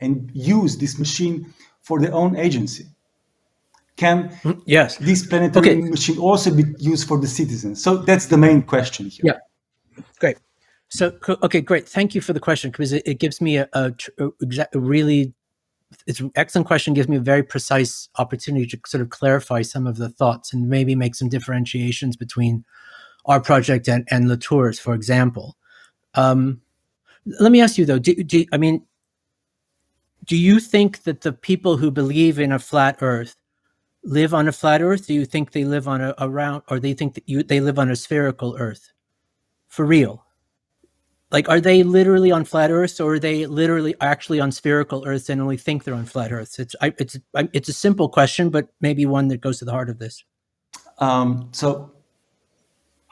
S5: and use this machine for their own agency. Can this planetary machine also be used for the citizens? So that's the main question here.
S4: Yeah, great. So, okay, great. Thank you for the question, because it gives me it's an excellent question, gives me a very precise opportunity to sort of clarify some of the thoughts and maybe make some differentiations between our project and Latour's, for example. Let me ask you though, do you think that the people who believe in a flat Earth live on a flat Earth? Do you think they live on a round, or they think that they live on a spherical Earth? For real? Like, are they literally on flat Earths, or are they literally actually on spherical Earths and only think they're on flat Earths? It's a simple question, but maybe one that goes to the heart of this.
S5: So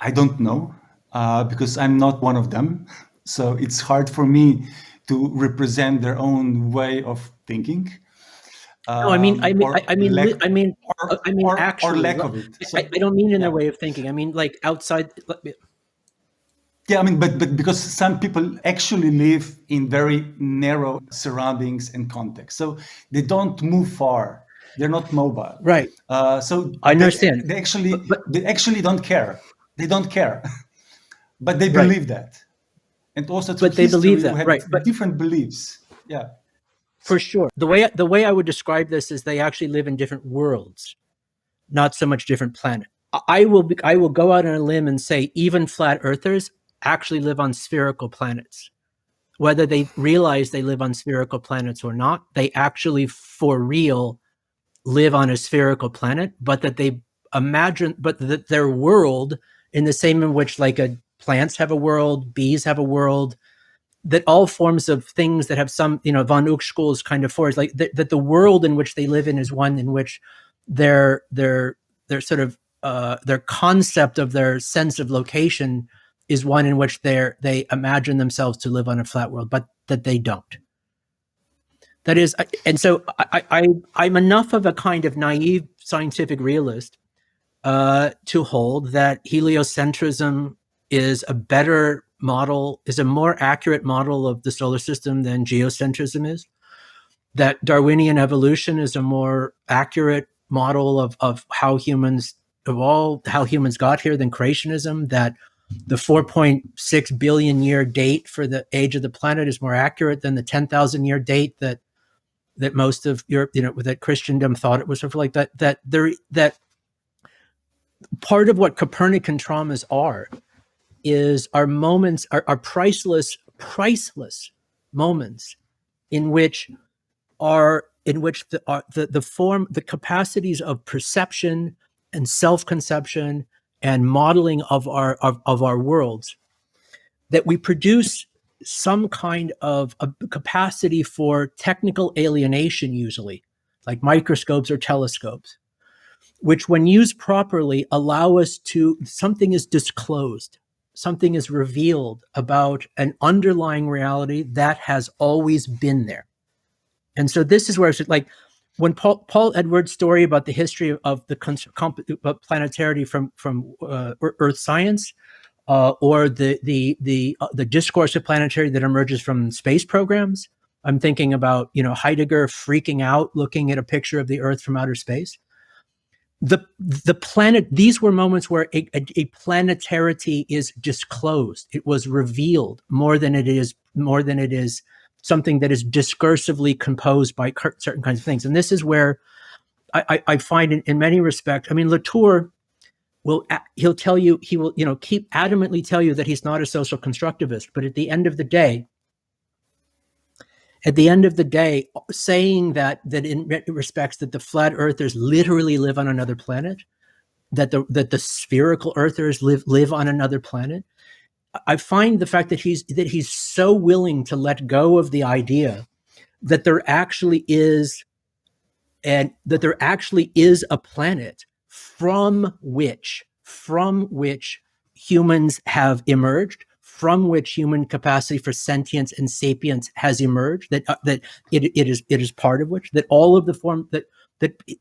S5: I don't know, because I'm not one of them. So it's hard for me to represent their own way of thinking.
S4: No, I mean, actually,
S5: or lack of it. So,
S4: I don't mean in their way of thinking. I mean, like outside.
S5: Yeah, I mean, but because some people actually live in very narrow surroundings and context, so they don't move far. They're not mobile.
S4: Right.
S5: So
S4: I understand.
S5: They actually don't care. They don't care, but they believe that. And also, through
S4: they believe that, right?
S5: But different beliefs. Yeah.
S4: For sure. The way I would describe this is they actually live in different worlds, not so much different planets. I will go out on a limb and say even flat earthers actually live on spherical planets. Whether they realize they live on spherical planets or not, they actually for real live on a spherical planet, but that they imagine, but that their world, in the same in which plants have a world, bees have a world, that all forms of things that have some, von Uxkull's kind of force, like that the world in which they live in is one in which their sort of their concept of their sense of location is one in which they imagine themselves to live on a flat world, but that they don't. That is, and so I'm enough of a kind of naive scientific realist to hold that heliocentrism is a better model, is a more accurate model of the solar system than geocentrism is. That Darwinian evolution is a more accurate model of how humans evolved, how humans got here than creationism. That the 4.6 billion year date for the age of the planet is more accurate than the 10,000 year date that most of Europe, that Christendom thought it was, sort of like that. That part of what Copernican traumas are is our moments, our priceless moments in which the capacities of perception and self-conception and modeling of our worlds, that we produce some kind of a capacity for technical alienation, usually like microscopes or telescopes, which when used properly allow us to, something is disclosed, something is revealed about an underlying reality that has always been there. And so this is where it's like when Paul Edwards' story about the history of the planetarity from Earth science, or the discourse of planetary that emerges from space programs. I'm thinking about Heidegger freaking out looking at a picture of the Earth from outer space. The planet, these were moments where a planetarity is disclosed. It was revealed more than it is something that is discursively composed by certain kinds of things. And this is where I find in many respects, I mean, Latour he'll tell you, he will keep adamantly tell you that he's not a social constructivist, but at the end of the day, saying that in respects that the flat earthers literally live on another planet, that the spherical earthers live on another planet, I find the fact that he's so willing to let go of the idea that there actually is a planet from which humans have emerged, from which human capacity for sentience and sapience has emerged, that it is part of which, that all of the form that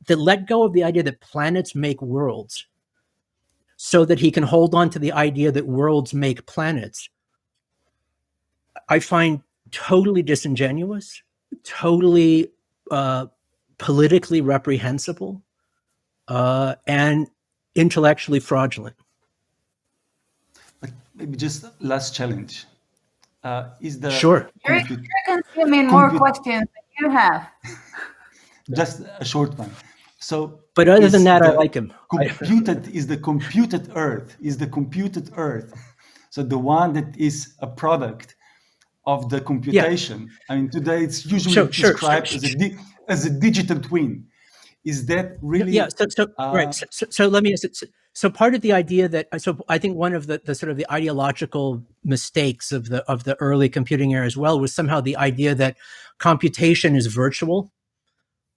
S4: let go of the idea that planets make worlds, so that he can hold on to the idea that worlds make planets, I find totally disingenuous, totally politically reprehensible, and intellectually fraudulent.
S5: Maybe just last challenge. Is the
S4: sure?
S3: You're consuming more questions than you have.
S5: Just a short one. So,
S4: but other than that, I like him.
S5: The computed Earth. So the one that is a product of the computation. Yeah. I mean, today it's usually described as a digital twin. Is that really?
S4: Yeah. Right. So let me. So part of the idea that, so I think one of the sort of the ideological mistakes of the early computing era as well was somehow the idea that computation is virtual,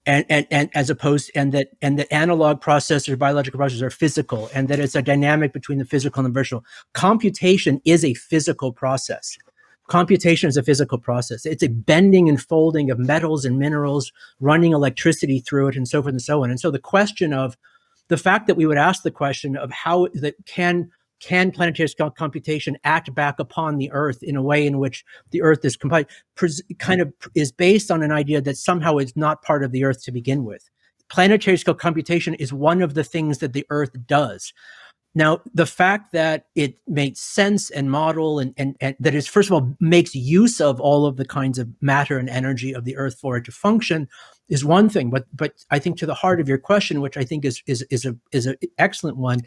S4: and as opposed, and that analog processors, biological processors are physical, and that it's a dynamic between the physical and the virtual. Computation is a physical process. Computation is a physical process. It's a bending and folding of metals and minerals, running electricity through it, and so forth and so on. And so the question of the fact that we would ask the question of how that can planetary scale computation act back upon the Earth in a way in which the Earth is kind of is based on an idea that somehow it's not part of the Earth to begin with. Planetary scale computation is one of the things that the Earth does. Now, the fact that it makes sense and model and that is, first of all, makes use of all of the kinds of matter and energy of the Earth for it to function is one thing. But I think to the heart of your question, which I think is an excellent one,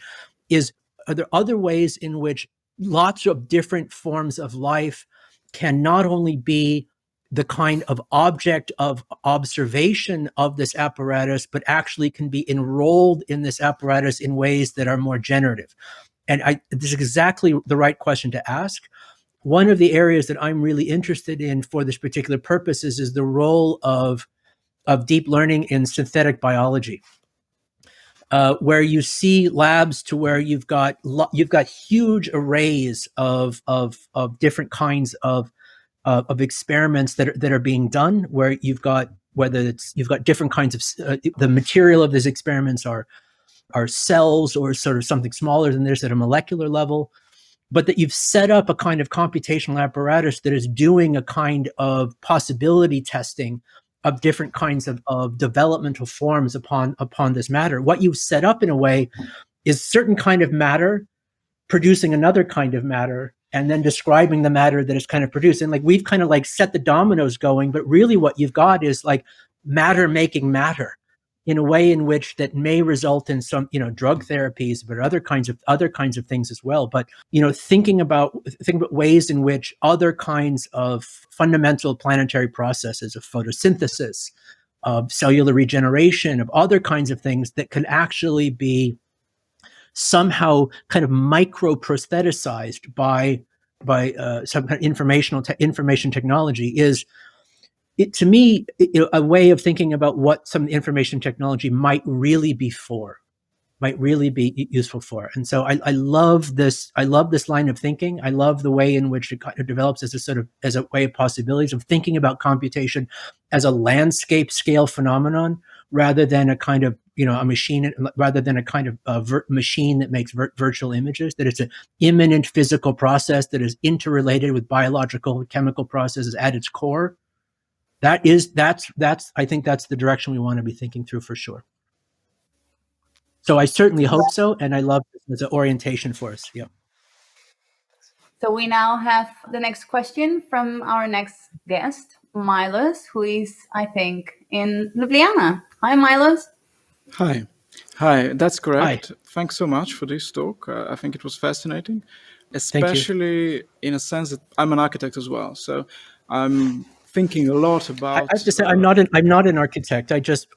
S4: is are there other ways in which lots of different forms of life can not only be the kind of object of observation of this apparatus, but actually can be enrolled in this apparatus in ways that are more generative? And this is exactly the right question to ask. One of the areas that I'm really interested in for this particular purpose is the role of deep learning in synthetic biology, where you see labs to where you've got huge arrays of different kinds of experiments that are being done, where you've got different kinds of the material of these experiments are cells or sort of something smaller than this at a molecular level, but that you've set up a kind of computational apparatus that is doing a kind of possibility testing of different kinds of developmental forms upon this matter. What you've set up in a way is certain kind of matter producing another kind of matter, and then describing the matter that is kind of produced. And like we've kind of like set the dominoes going, but really what you've got is like matter making matter in a way in which that may result in some, drug therapies, but other kinds of things as well. But, thinking about ways in which other kinds of fundamental planetary processes of photosynthesis, of cellular regeneration, of other kinds of things that can actually be somehow kind of micro-prostheticized by some kind of information technology is, to me, a way of thinking about what some information technology might really be for. might really be useful for. And so I love this. I love this line of thinking. I love the way in which it kind of develops as a way of possibilities of thinking about computation as a landscape scale phenomenon rather than a kind of, a machine, rather than a kind of machine that makes virtual images, that it's an immanent physical process that is interrelated with biological, chemical processes at its core. I think that's the direction we want to be thinking through for sure. So I certainly hope so, and I love this as an orientation for us. Yeah.
S3: So we now have the next question from our next guest, Milos, who is, I think, in Ljubljana. Hi, Milos.
S6: Hi, that's correct.
S4: Hi.
S6: Thanks so much for this talk. I think it was fascinating, especially in a sense that I'm an architect as well. So I'm thinking a lot about.
S4: I have to say, I'm not an architect. I just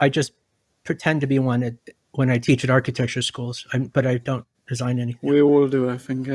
S4: pretend to be one when I teach at architecture schools, but I don't design anything.
S6: We all do, I think.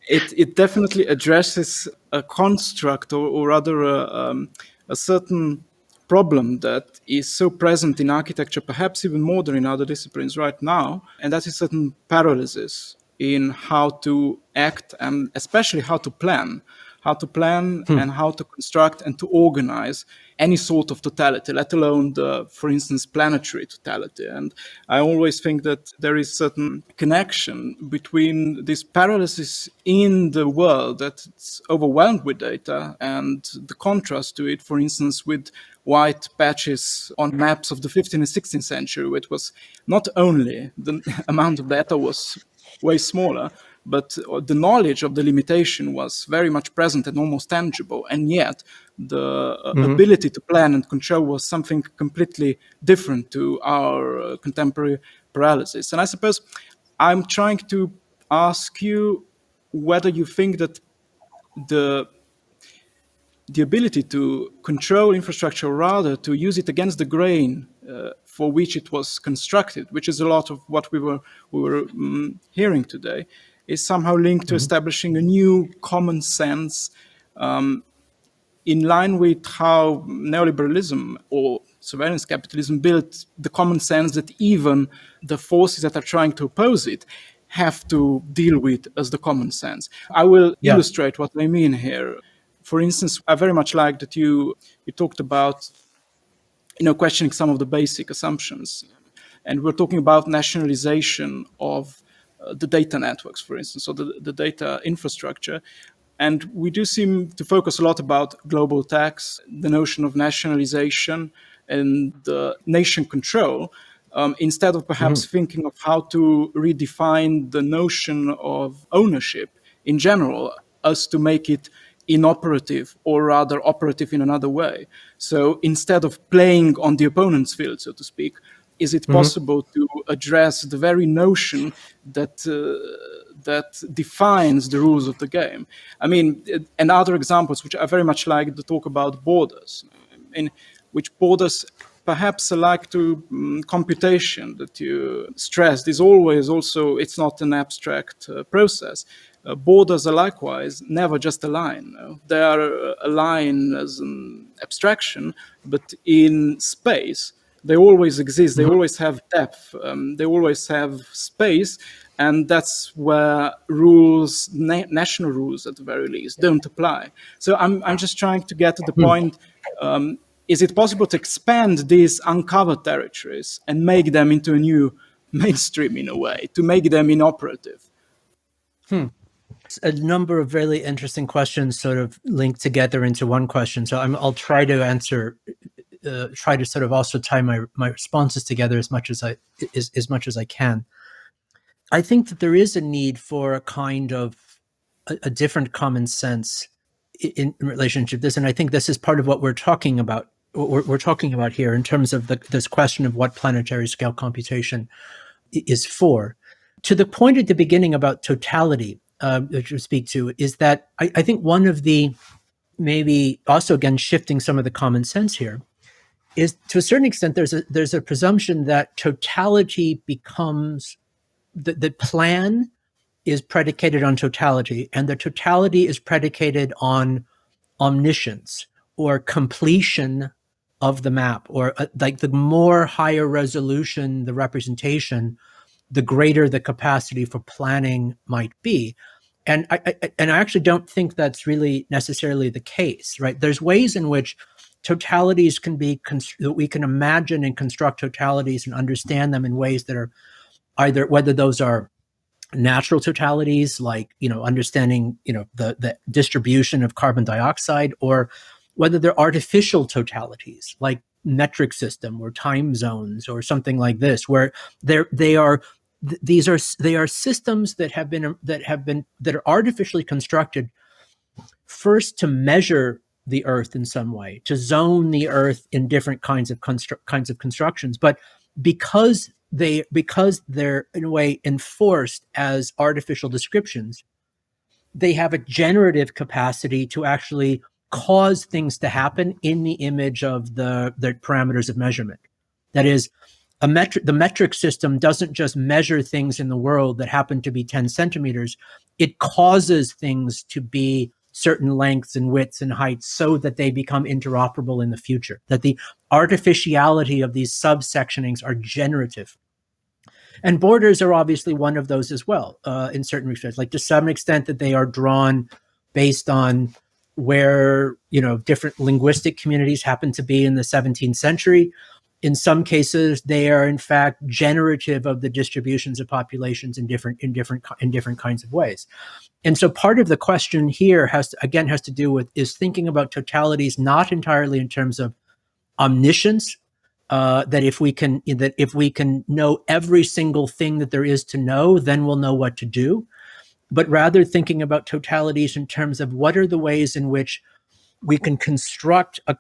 S6: It definitely addresses a construct, or rather a certain problem that is so present in architecture, perhaps even more than in other disciplines right now, and that is certain paralysis in how to act and especially how to plan and how to construct and to organize any sort of totality, let alone for instance, planetary totality. And I always think that there is certain connection between this paralysis in the world that's overwhelmed with data and the contrast to it, for instance, with white patches on maps of the 15th and 16th century, which was not only the amount of data was way smaller, but the knowledge of the limitation was very much present and almost tangible. And yet the ability to plan and control was something completely different to our contemporary paralysis. And I suppose I'm trying to ask you whether you think that the ability to control infrastructure, rather to use it against the grain for which it was constructed, which is a lot of what we were hearing today, is somehow linked to establishing a new common sense in line with how neoliberalism or surveillance capitalism built the common sense that even the forces that are trying to oppose it have to deal with as the common sense. I will illustrate what I mean here. For instance, I very much like that you talked about questioning some of the basic assumptions. And we're talking about nationalization of the data networks, for instance, or the data infrastructure. And we do seem to focus a lot about global tax, the notion of nationalization and the nation control, instead of perhaps thinking of how to redefine the notion of ownership in general as to make it inoperative, or rather operative in another way. So instead of playing on the opponent's field, so to speak, is it possible to address the very notion that defines the rules of the game? I mean, and other examples, which I very much like to talk about borders, in which borders perhaps alike to computation that you stressed is always also, it's not an abstract process. Borders are likewise never just a line. No? They are a line as an abstraction, but in space, they always exist. They always have depth. They always have space. And that's where rules, national rules at the very least, don't apply. So I'm just trying to get to the point. Is it possible to expand these uncovered territories and make them into a new mainstream in a way, to make them inoperative?
S4: A number of really interesting questions sort of linked together into one question. So I'll try to answer, try to sort of also tie my responses together as much as I can. I think that there is a need for a kind of a different common sense in relationship to this, and I think this is part of what we're talking about. What we're talking about here in terms of this question of what planetary scale computation is for. To the point at the beginning about totality that you speak to, is that I think one of the, maybe also again shifting some of the common sense here, is to a certain extent there's a presumption that totality becomes the plan is predicated on totality, and the totality is predicated on omniscience or completion of the map, or like the more higher resolution the representation, the greater the capacity for planning might be. And I actually don't think that's really necessarily the case, right? There's ways in which totalities can be, that we can imagine and construct totalities and understand them in ways that are either, whether those are natural totalities, like, understanding, the distribution of carbon dioxide, or whether they're artificial totalities, like metric system or time zones or something like this, where they are systems that are artificially constructed first to measure the Earth in some way, to zone the Earth in different kinds of constructions, but because they're in a way enforced as artificial descriptions, they have a generative capacity to actually cause things to happen in the image of the parameters of measurement. That is, the metric system doesn't just measure things in the world that happen to be 10 centimeters. It causes things to be certain lengths and widths and heights so that they become interoperable in the future, that the artificiality of these subsectionings are generative. And borders are obviously one of those as well, in certain respects, like to some extent that they are drawn based on where, different linguistic communities happen to be in the 17th century. In some cases, they are in fact generative of the distributions of populations in different kinds of ways. And so part of the question here has to do with is thinking about totalities not entirely in terms of omniscience, that if we can know every single thing that there is to know, then we'll know what to do, but rather thinking about totalities in terms of what are the ways in which we can construct a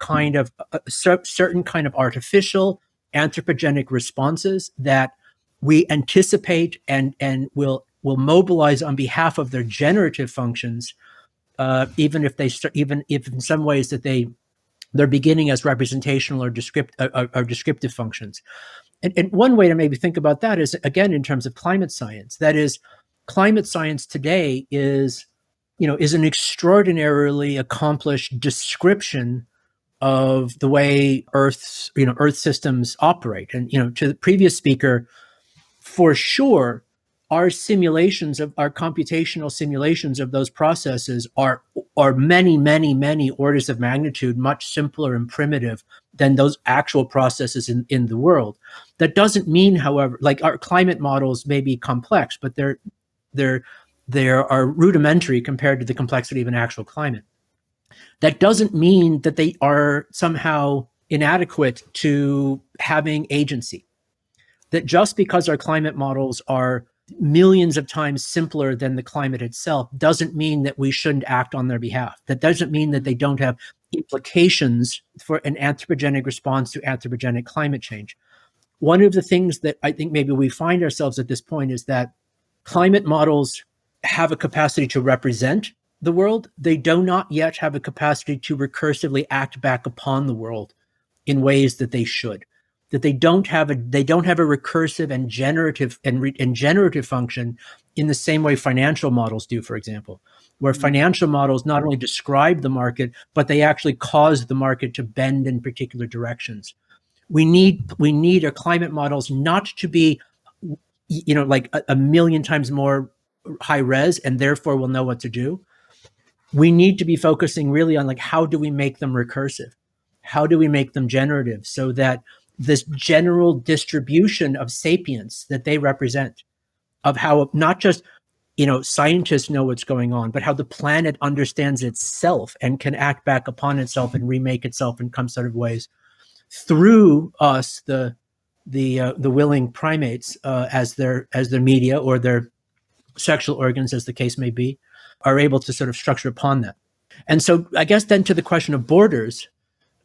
S4: certain kind of artificial anthropogenic responses that we anticipate and will mobilize on behalf of their generative functions, even if in some ways that they're beginning as representational or descriptive functions. And one way to maybe think about that is, again, in terms of climate science. That is, climate science today is an extraordinarily accomplished description of the way Earth systems operate. And, to the previous speaker, for sure, our computational simulations of those processes are many, many, many orders of magnitude much simpler and primitive than those actual processes in the world. That doesn't mean, however, like our climate models may be complex, but they are rudimentary compared to the complexity of an actual climate. That doesn't mean that they are somehow inadequate to having agency. That just because our climate models are millions of times simpler than the climate itself doesn't mean that we shouldn't act on their behalf. That doesn't mean that they don't have implications for an anthropogenic response to anthropogenic climate change. One of the things that I think maybe we find ourselves at this point is that climate models have a capacity to represent the world. They do not yet have a capacity to recursively act back upon the world in ways that they should. That they don't have a recursive and generative function in the same way financial models do, for example, where financial models not only describe the market, but they actually cause the market to bend in particular directions. We need our climate models not to be, like a million times more high res, and therefore we'll know what to do. We need to be focusing really on, like, how do we make them recursive? How do we make them generative so that this general distribution of sapience that they represent, of how not just, scientists know what's going on, but how the planet understands itself and can act back upon itself and remake itself in some sort of ways through us, the willing primates, as their media or their sexual organs, as the case may be, are able to sort of structure upon that. And so I guess then to the question of borders,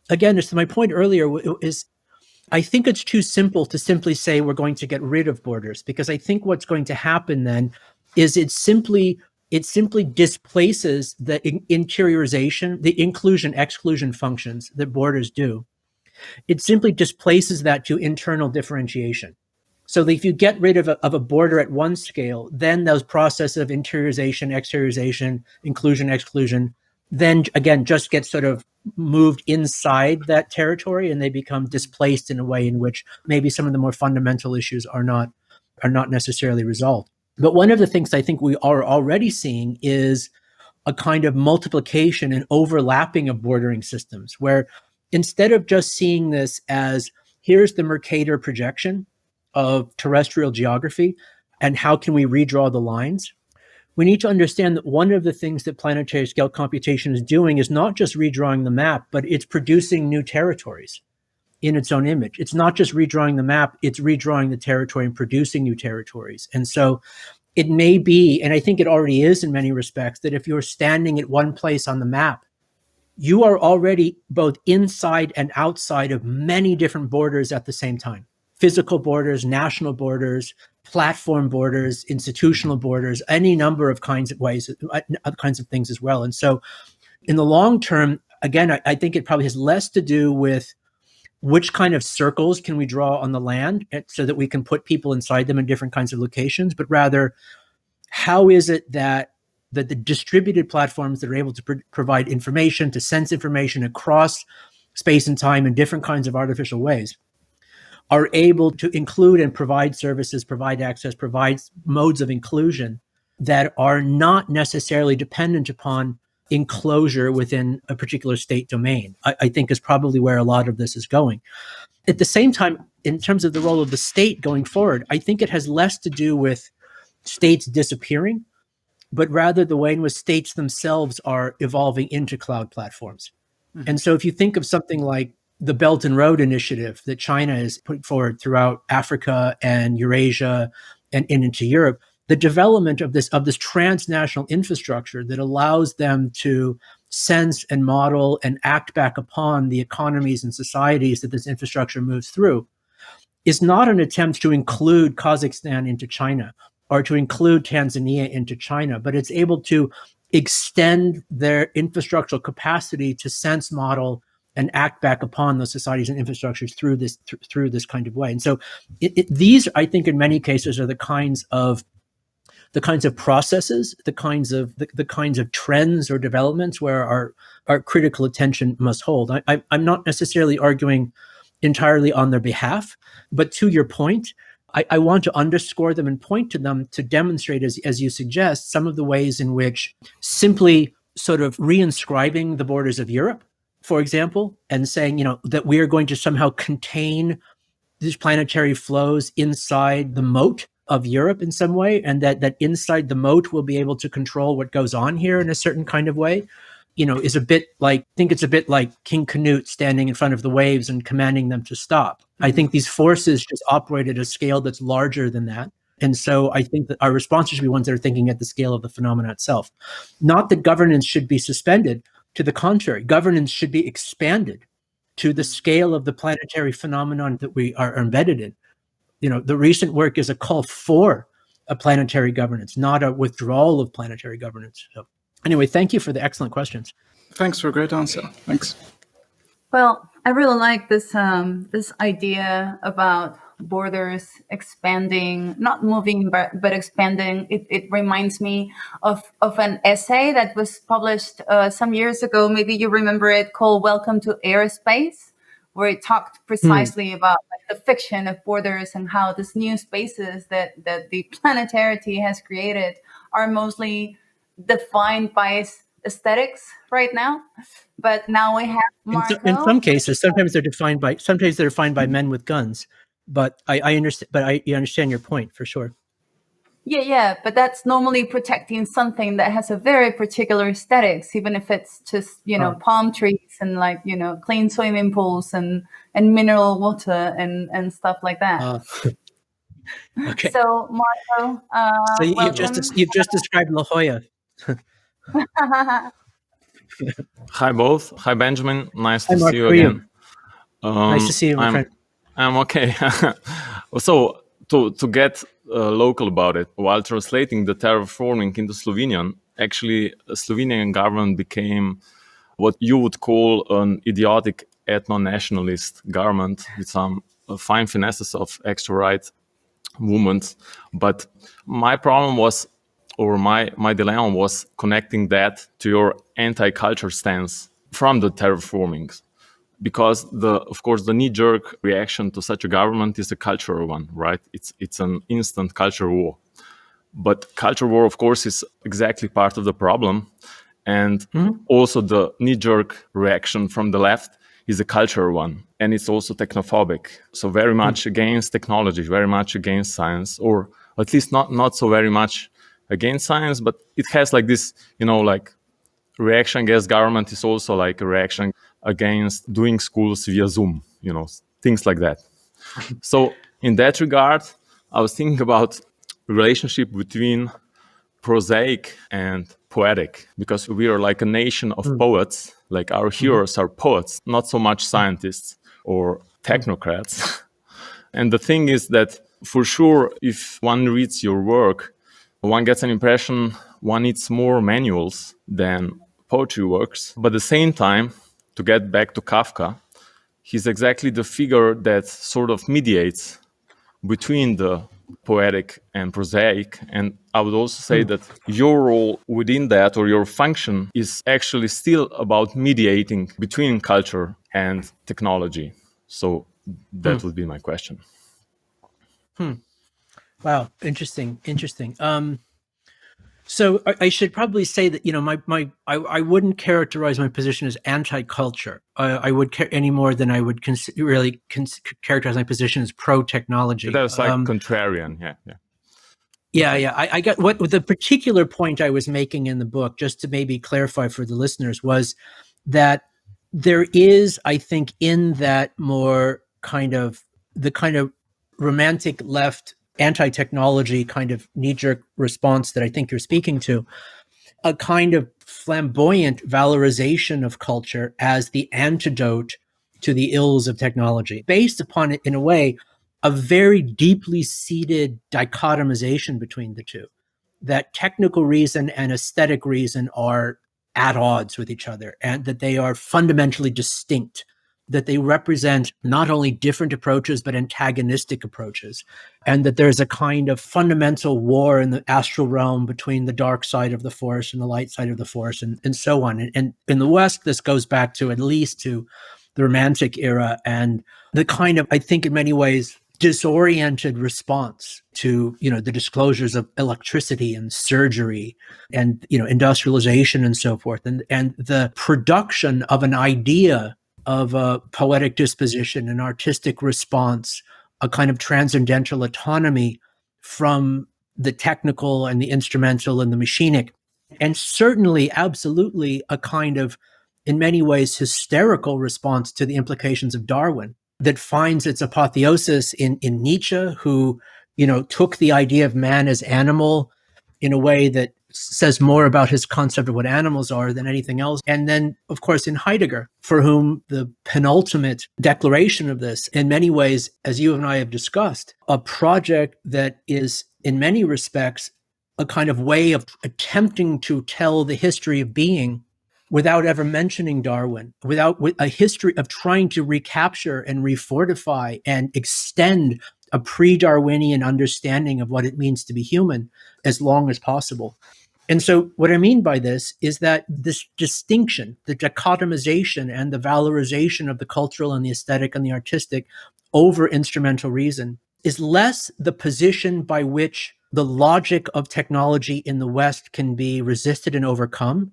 S4: again, as to my point earlier, is I think it's too simple to simply say we're going to get rid of borders, because I think what's going to happen then is it simply displaces the interiorization, the inclusion-exclusion functions that borders do. It simply displaces that to internal differentiation. So that if you get rid of a border at one scale, then those processes of interiorization, exteriorization, inclusion, exclusion, then again just get sort of moved inside that territory and they become displaced in a way in which maybe some of the more fundamental issues are not necessarily resolved. But one of the things I think we are already seeing is a kind of multiplication and overlapping of bordering systems, where instead of just seeing this as here's the Mercator projection of terrestrial geography and how can we redraw the lines, we need to understand that one of the things that planetary scale computation is doing is not just redrawing the map, but it's producing new territories in its own image. It's not just redrawing the map, it's redrawing the territory and producing new territories. And so it may be, and I think it already is in many respects, that if you're standing at one place on the map, you are already both inside and outside of many different borders at the same time. Physical borders, national borders, platform borders, institutional borders, any number of kinds of ways, kinds of things as well. And so in the long term, again, I think it probably has less to do with which kind of circles can we draw on the land so that we can put people inside them in different kinds of locations, but rather how is it that the distributed platforms that are able to provide information, to sense information across space and time in different kinds of artificial ways, are able to include and provide services, provide access, provide modes of inclusion that are not necessarily dependent upon enclosure within a particular state domain, I think is probably where a lot of this is going. At the same time, in terms of the role of the state going forward, I think it has less to do with states disappearing, but rather the way in which states themselves are evolving into cloud platforms. Mm-hmm. And so if you think of something like the Belt and Road Initiative that China is putting forward throughout Africa and Eurasia and into Europe, the development of this transnational infrastructure that allows them to sense and model and act back upon the economies and societies that this infrastructure moves through is not an attempt to include Kazakhstan into China or to include Tanzania into China, but it's able to extend their infrastructural capacity to sense, model, and act back upon those societies and infrastructures through this kind of way. And so these, I think, in many cases are the kinds of processes, the kinds of trends or developments where our critical attention must hold. I'm not necessarily arguing entirely on their behalf, but to your point, I want to underscore them and point to them to demonstrate, as you suggest, some of the ways in which simply sort of reinscribing the borders of Europe, for example, and saying, that we are going to somehow contain these planetary flows inside the moat of Europe in some way, and that inside the moat we'll be able to control what goes on here in a certain kind of way, is a bit like, I think it's a bit like King Canute standing in front of the waves and commanding them to stop. Mm-hmm. I think these forces just operate at a scale that's larger than that. And so I think that our responses should be ones that are thinking at the scale of the phenomena itself. Not that governance should be suspended. To the contrary, governance should be expanded to the scale of the planetary phenomenon that we are embedded in. The recent work is a call for a planetary governance, not a withdrawal of planetary governance. So anyway, thank you for the excellent questions.
S6: Thanks for a great answer. Thanks.
S3: Well, I really like this idea about borders expanding, not moving, but expanding. It reminds me of an essay that was published some years ago. Maybe you remember it, called "Welcome to Airspace," where it talked precisely about the fiction of borders and how these new spaces that the planetarity has created are mostly defined by aesthetics right now. But now we have Marco.
S4: In some cases, sometimes they're defined by men with guns. But I understand. But you understand your point for sure.
S3: Yeah. But that's normally protecting something that has a very particular aesthetics, even if it's just palm trees and clean swimming pools and mineral water and stuff like that.
S4: Okay.
S3: So Marco,
S4: so you've just described La Jolla.
S7: Hi both. Hi Benjamin. Nice
S4: to
S7: see you again.
S4: Nice to see you, my friend.
S7: I'm okay. So to get local about it, while translating the Terraforming into Slovenian, actually Slovenian government became what you would call an idiotic ethno-nationalist government with some fine finesses of extra right movements. But my problem was, or my dilemma was connecting that to your anti-culture stance from the terraformings. Because of course, the knee-jerk reaction to such a government is a cultural one, right? It's an instant culture war. But culture war, of course, is exactly part of the problem. And also the knee-jerk reaction from the left is a cultural one. And it's also technophobic. So very much against technology, very much against science, or at least not so very much against science, but it has like this, like reaction against government is also like a reaction against doing schools via Zoom, things like that. So in that regard, I was thinking about relationship between prosaic and poetic, because we are like a nation of poets, like our heroes are poets, not so much scientists or technocrats. And the thing is that for sure, if one reads your work, one gets an impression one needs more manuals than poetry works. But at the same time, to get back to Kafka, he's exactly the figure that sort of mediates between the poetic and prosaic. And I would also say that your role within that, or your function, is actually still about mediating between culture and technology. So that would be my question.
S4: Wow, interesting. So I should probably say that I wouldn't characterize my position as anti-culture. I would any more than I would characterize my position as pro-technology.
S7: That's like contrarian,
S4: Yeah. I got what the particular point I was making in the book, just to maybe clarify for the listeners, was that there is, I think, in that more the kind of romantic left anti-technology kind of knee-jerk response that I think you're speaking to, a kind of flamboyant valorization of culture as the antidote to the ills of technology, based upon it, in a way, a very deeply seated dichotomization between the two, that technical reason and aesthetic reason are at odds with each other, and that they are fundamentally distinct, that they represent not only different approaches, but antagonistic approaches, and that there's a kind of fundamental war in the astral realm between the dark side of the force and the light side of the force, and so on. And in the West, this goes back to at least to the Romantic era, and the kind of, I think in many ways, disoriented response to the disclosures of electricity and surgery and industrialization and so forth, and the production of an idea of a poetic disposition, an artistic response, a kind of transcendental autonomy from the technical and the instrumental and the machinic, and certainly, absolutely, a kind of, in many ways, hysterical response to the implications of Darwin that finds its apotheosis in Nietzsche, who took the idea of man as animal in a way that says more about his concept of what animals are than anything else. And then, of course, in Heidegger, for whom the penultimate declaration of this, in many ways, as you and I have discussed, a project that is, in many respects, a kind of way of attempting to tell the history of being without ever mentioning Darwin, with a history of trying to recapture and refortify and extend a pre-Darwinian understanding of what it means to be human as long as possible. And so what I mean by this is that this distinction, the dichotomization and the valorization of the cultural and the aesthetic and the artistic over instrumental reason is less the position by which the logic of technology in the West can be resisted and overcome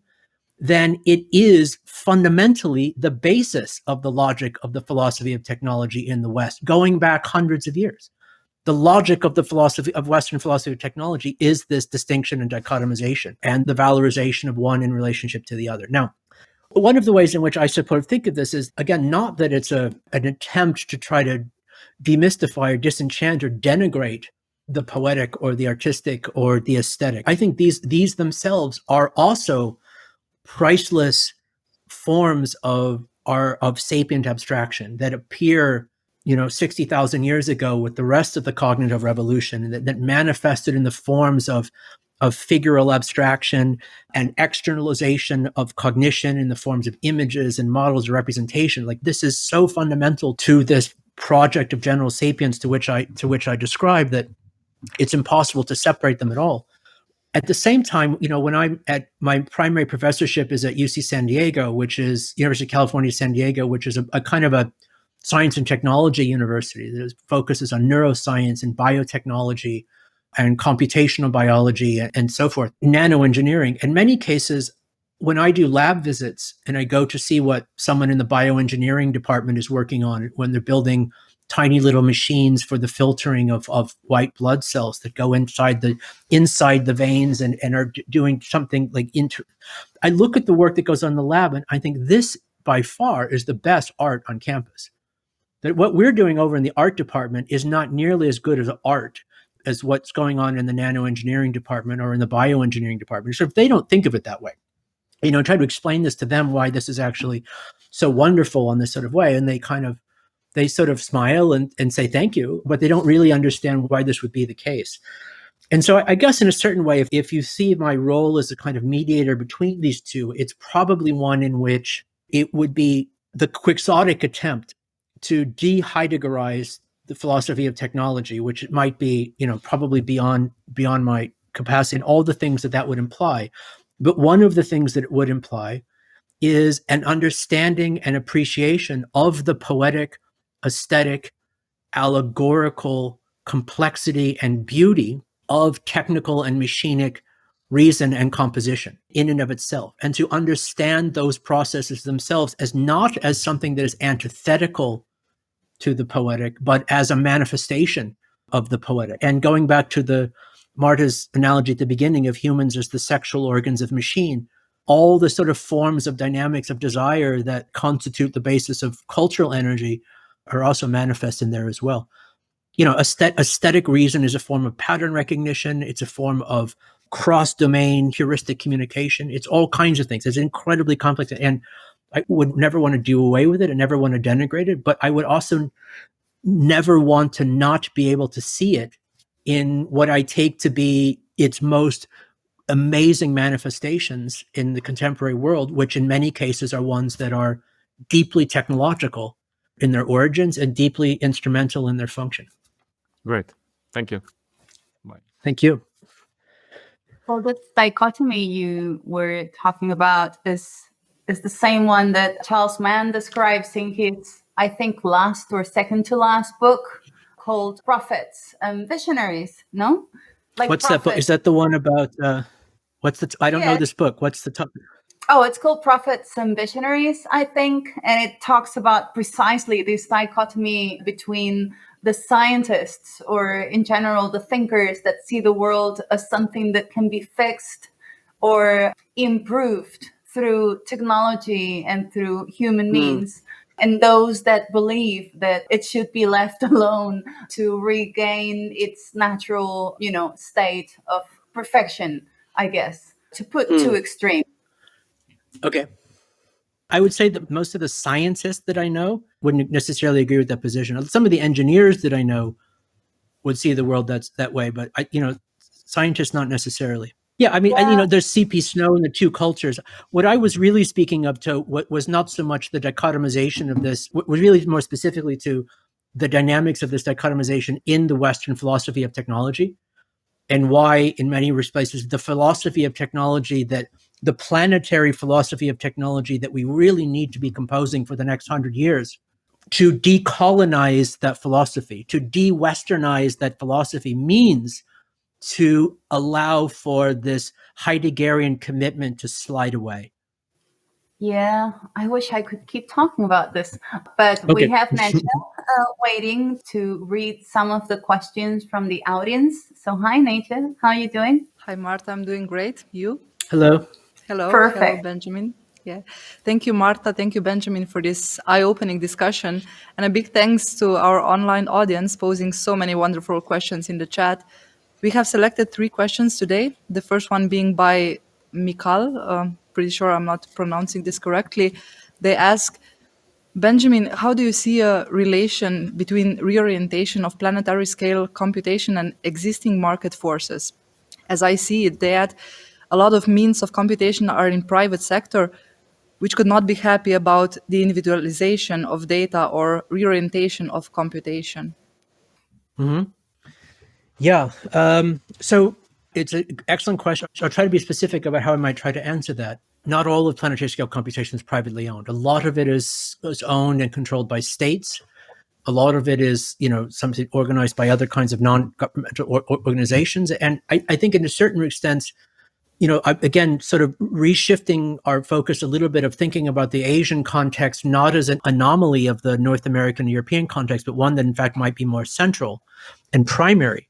S4: than it is fundamentally the basis of the logic of the philosophy of technology in the West, going back hundreds of years. The logic of the philosophy of Western philosophy of technology is this distinction and dichotomization and the valorization of one in relationship to the other. Now, one of the ways in which I suppose think of this is, again, not that it's an attempt to try to demystify or disenchant or denigrate the poetic or the artistic or the aesthetic. I think these themselves are also priceless forms of sapient abstraction that appear 60,000 years ago with the rest of the cognitive revolution, that manifested in the forms of figural abstraction and externalization of cognition in the forms of images and models of representation. Like, this is so fundamental to this project of general sapience to which I described that it's impossible to separate them at all. At the same time, when I'm at my primary professorship is at UC San Diego, which is University of California, San Diego, which is a kind of a science and technology university that focuses on neuroscience and biotechnology and computational biology and so forth, nanoengineering. In many cases, when I do lab visits and I go to see what someone in the bioengineering department is working on, when they're building tiny little machines for the filtering of white blood cells that go inside the veins and are doing something like I look at the work that goes on in the lab and I think this by far is the best art on campus. That what we're doing over in the art department is not nearly as good as art as what's going on in the nanoengineering department or in the bioengineering department. So if they don't think of it that way, try to explain this to them why this is actually so wonderful in this sort of way, and they sort of smile and say thank you, but they don't really understand why this would be the case. And so I guess in a certain way, if you see my role as a kind of mediator between these two, it's probably one in which it would be the quixotic attempt to de-Heideggerize the philosophy of technology, which it might be, probably beyond my capacity and all the things that would imply. But one of the things that it would imply is an understanding and appreciation of the poetic, aesthetic, allegorical complexity and beauty of technical and machinic reason and composition in and of itself, and to understand those processes themselves as not as something that is antithetical to the poetic, but as a manifestation of the poetic. And going back to Marta's analogy at the beginning of humans as the sexual organs of machine, all the sort of forms of dynamics of desire that constitute the basis of cultural energy are also manifest in there as well. Aesthetic reason is a form of pattern recognition. It's a form of cross-domain heuristic communication. It's all kinds of things. It's incredibly complex, and I would never want to do away with it and never want to denigrate it, but I would also never want to not be able to see it in what I take to be its most amazing manifestations in the contemporary world, which in many cases are ones that are deeply technological in their origins and deeply instrumental in their function.
S7: Great. Thank you. Bye.
S4: Thank you.
S3: Well, the dichotomy you were talking about is the same one that Charles Mann describes in his, I think, last or second to last book called Prophets and Visionaries, no?
S4: What's that book? Is that the one about, I don't know this book. What's the topic?
S3: Oh, it's called Prophets and Visionaries, I think. And it talks about precisely this dichotomy between the scientists, or in general, the thinkers that see the world as something that can be fixed or improved through technology and through human means, and those that believe that it should be left alone to regain its natural, state of perfection, I guess, to put two extremes.
S4: Okay. I would say that most of the scientists that I know wouldn't necessarily agree with that position. Some of the engineers that I know would see the world that way, but scientists not necessarily. Yeah, I mean, there's C.P. Snow in the two cultures. What I was really speaking of to what was not so much the dichotomization of this, what was really more specifically to the dynamics of this dichotomization in the Western philosophy of technology, and why, in many places, the philosophy of technology the planetary philosophy of technology that we really need to be composing for the next 100 years, to decolonize that philosophy, to de-Westernize that philosophy means to allow for this Heideggerian commitment to slide away.
S3: Yeah, I wish I could keep talking about this, but okay. We have Necha waiting to read some of the questions from the audience. So hi, Necha, how are you doing?
S8: Hi, Marta, I'm doing great. You?
S4: Hello.
S8: Hello.
S3: Perfect.
S8: Hello, Benjamin. Yeah. Thank you, Marta. Thank you, Benjamin, for this eye-opening discussion. And a big thanks to our online audience posing so many wonderful questions in the chat. We have selected 3 questions today. The first one being by Mikal. Pretty sure I'm not pronouncing this correctly. They ask, Benjamin, how do you see a relation between reorientation of planetary scale computation and existing market forces? As I see it, that a lot of means of computation are in private sector, which could not be happy about the individualization of data or reorientation of computation.
S4: Mm-hmm. Yeah. So It's an excellent question. I'll try to be specific about how I might try to answer that. Not all of planetary scale computation is privately owned. A lot of it is owned and controlled by states. A lot of it is, something organized by other kinds of non-governmental organizations. And I think in a certain extent, again, sort of reshifting our focus a little bit of thinking about the Asian context, not as an anomaly of the North American and European context, but one that in fact might be more central and primary.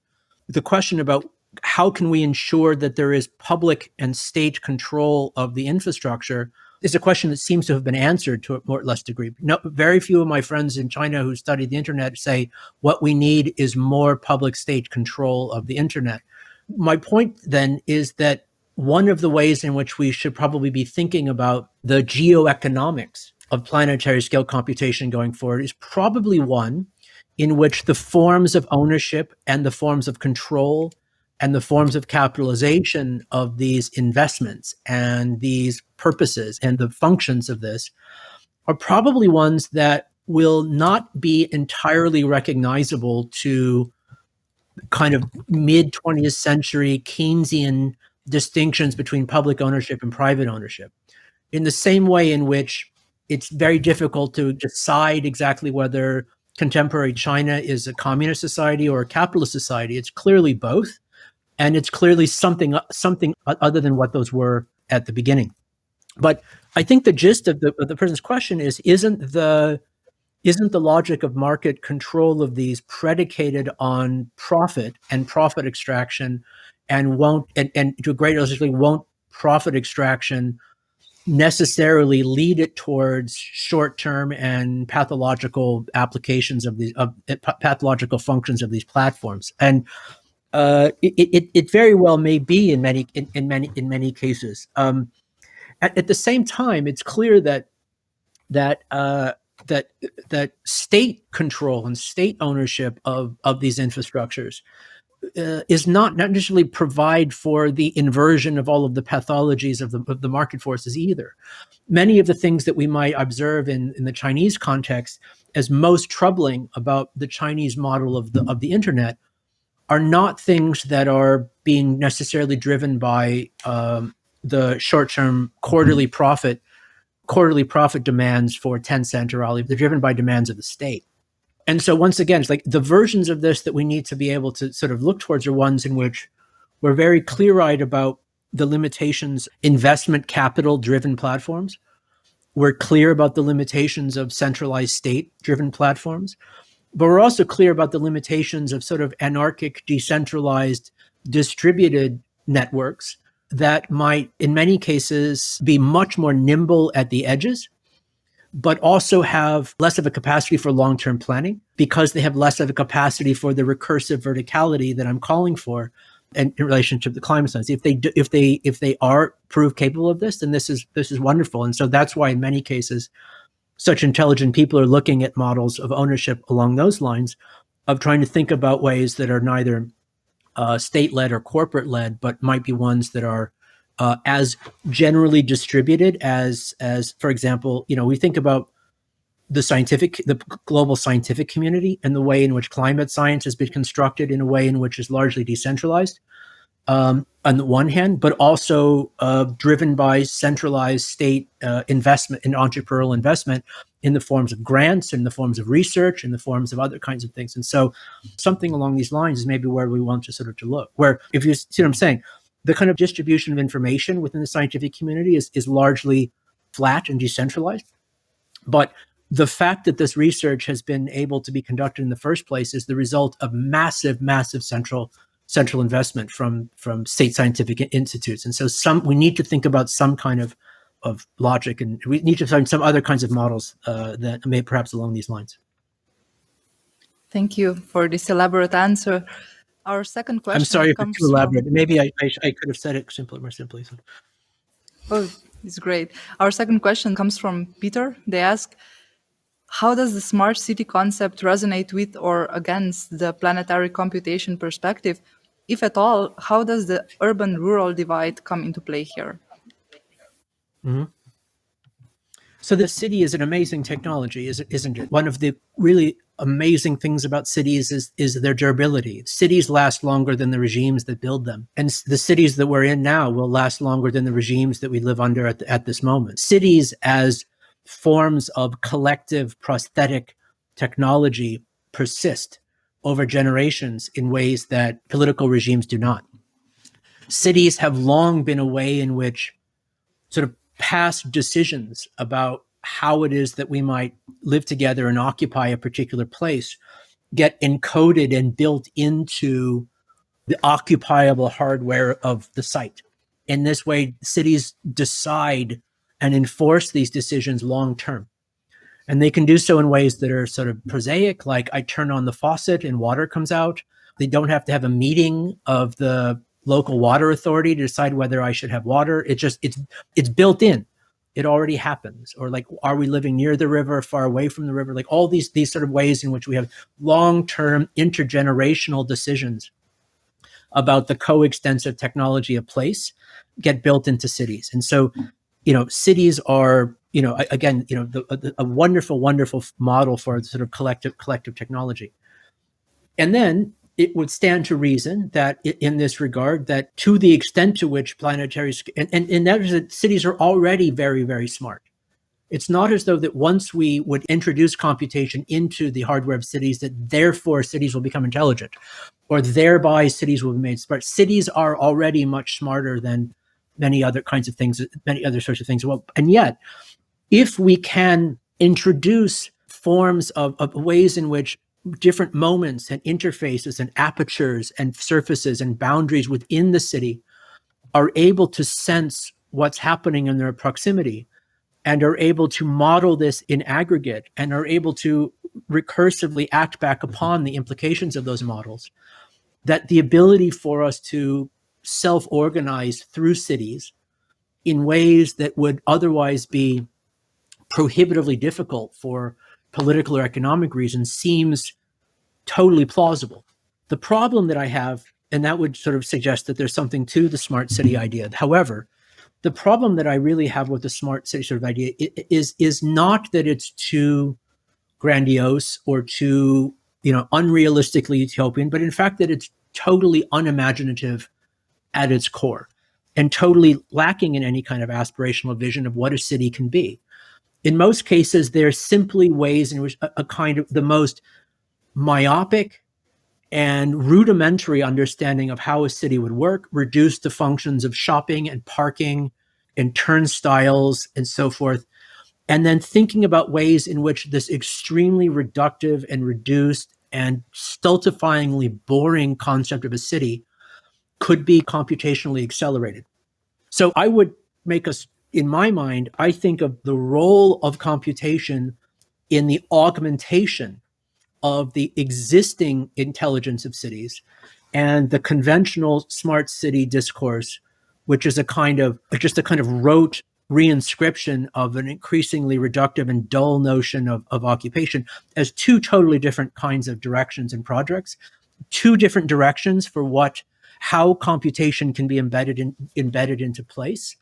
S4: The question about how can we ensure that there is public and state control of the infrastructure is a question that seems to have been answered to a more or less degree. No, very few of my friends in China who study the internet say what we need is more public state control of the internet. My point then is that one of the ways in which we should probably be thinking about the geoeconomics of planetary scale computation going forward is probably one in which the forms of ownership and the forms of control and the forms of capitalization of these investments and these purposes and the functions of this are probably ones that will not be entirely recognizable to kind of mid-20th century Keynesian distinctions between public ownership and private ownership. In the same way in which it's very difficult to decide exactly whether contemporary China is a communist society or a capitalist society. It's clearly both. And it's clearly something other than what those were at the beginning. But I think the gist of the person's question isn't the logic of market control of these predicated on profit and profit extraction, and to a great extent won't profit extraction necessarily lead it towards short-term and pathological applications of pathological functions of these platforms. And it very well may be in many cases. At the same time, it's clear that state control and state ownership of these infrastructures is not necessarily provide for the inversion of all of the pathologies of the market forces either. Many of the things that we might observe in the Chinese context as most troubling about the Chinese model of the internet are not things that are being necessarily driven by the short-term quarterly profit demands for Tencent or Alibaba. They're driven by demands of the state. And so once again, it's like the versions of this that we need to be able to sort of look towards are ones in which we're very clear-eyed about the limitations, investment capital-driven platforms. We're clear about the limitations of centralized state-driven platforms. But we're also clear about the limitations of sort of anarchic, decentralized, distributed networks that might, in many cases, be much more nimble at the edges, but also have less of a capacity for long-term planning because they have less of a capacity for the recursive verticality that I'm calling for in relation to the climate science. If they are proved capable of this, then this is wonderful. And so that's why in many cases, such intelligent people are looking at models of ownership along those lines of trying to think about ways that are neither state-led or corporate-led, but might be ones that are as generally distributed as, for example, we think about the global scientific community and the way in which climate science has been constructed in a way in which is largely decentralized. On the one hand, but also driven by centralized state investment in entrepreneurial investment in the forms of grants, in the forms of research, in the forms of other kinds of things. And so something along these lines is maybe where we want to sort of to look, where if you see what I'm saying, the kind of distribution of information within the scientific community is largely flat and decentralized. But the fact that this research has been able to be conducted in the first place is the result of massive central investment from state scientific institutes. And so we need to think about some kind of logic, and we need to find some other kinds of models that may perhaps along these lines.
S8: Thank you for this elaborate answer. Our second question.
S4: I'm sorry if it's too elaborate. Maybe I could have said it more simply. So.
S8: Oh, it's great. Our second question comes from Peter. They ask, how does the smart city concept resonate with or against the planetary computation perspective? If at all, how does the urban-rural divide come into play here?
S4: Mm-hmm. So the city is an amazing technology, isn't it? One of the really amazing things about cities is their durability. Cities last longer than the regimes that build them. And the cities that we're in now will last longer than the regimes that we live under at this moment. Cities as forms of collective prosthetic technology persist over generations in ways that political regimes do not. Cities have long been a way in which sort of past decisions about how it is that we might live together and occupy a particular place get encoded and built into the occupiable hardware of the site. In this way, cities decide and enforce these decisions long term. And they can do so in ways that are sort of prosaic, like I turn on the faucet and water comes out. They don't have to have a meeting of the local water authority to decide whether I should have water. It's built in. It already happens. Or like, are we living near the river, far away from the river? Like all these sort of ways in which we have long-term intergenerational decisions about the coextensive technology of place get built into cities. And so, cities are, again, a wonderful, wonderful model for sort of collective technology. And then it would stand to reason that in this regard, that to the extent to which planetary, and that is that cities are already very, very smart. It's not as though that once we would introduce computation into the hardware of cities, that therefore cities will become intelligent, or thereby cities will be made smart. Cities are already much smarter than many other kinds of things, many other sorts of things. Well, and yet, if we can introduce forms of ways in which different moments and interfaces and apertures and surfaces and boundaries within the city are able to sense what's happening in their proximity and are able to model this in aggregate and are able to recursively act back upon the implications of those models, that the ability for us to self-organize through cities in ways that would otherwise be prohibitively difficult for political or economic reasons seems totally plausible. The problem that I have, and that would sort of suggest that there's something to the smart city idea. However, the problem that I really have with the smart city sort of idea is not that it's too grandiose or too, unrealistically utopian, but in fact that it's totally unimaginative at its core and totally lacking in any kind of aspirational vision of what a city can be. In most cases, they're simply ways in which a kind of the most myopic and rudimentary understanding of how a city would work, reduced to functions of shopping and parking and turnstiles and so forth. And then thinking about ways in which this extremely reductive and reduced and stultifyingly boring concept of a city could be computationally accelerated. So I would make us, in my mind, I think of the role of computation in the augmentation of the existing intelligence of cities and the conventional smart city discourse, which is just a kind of rote reinscription of an increasingly reductive and dull notion of occupation as two totally different kinds of directions and projects, two different directions for how computation can be embedded into place.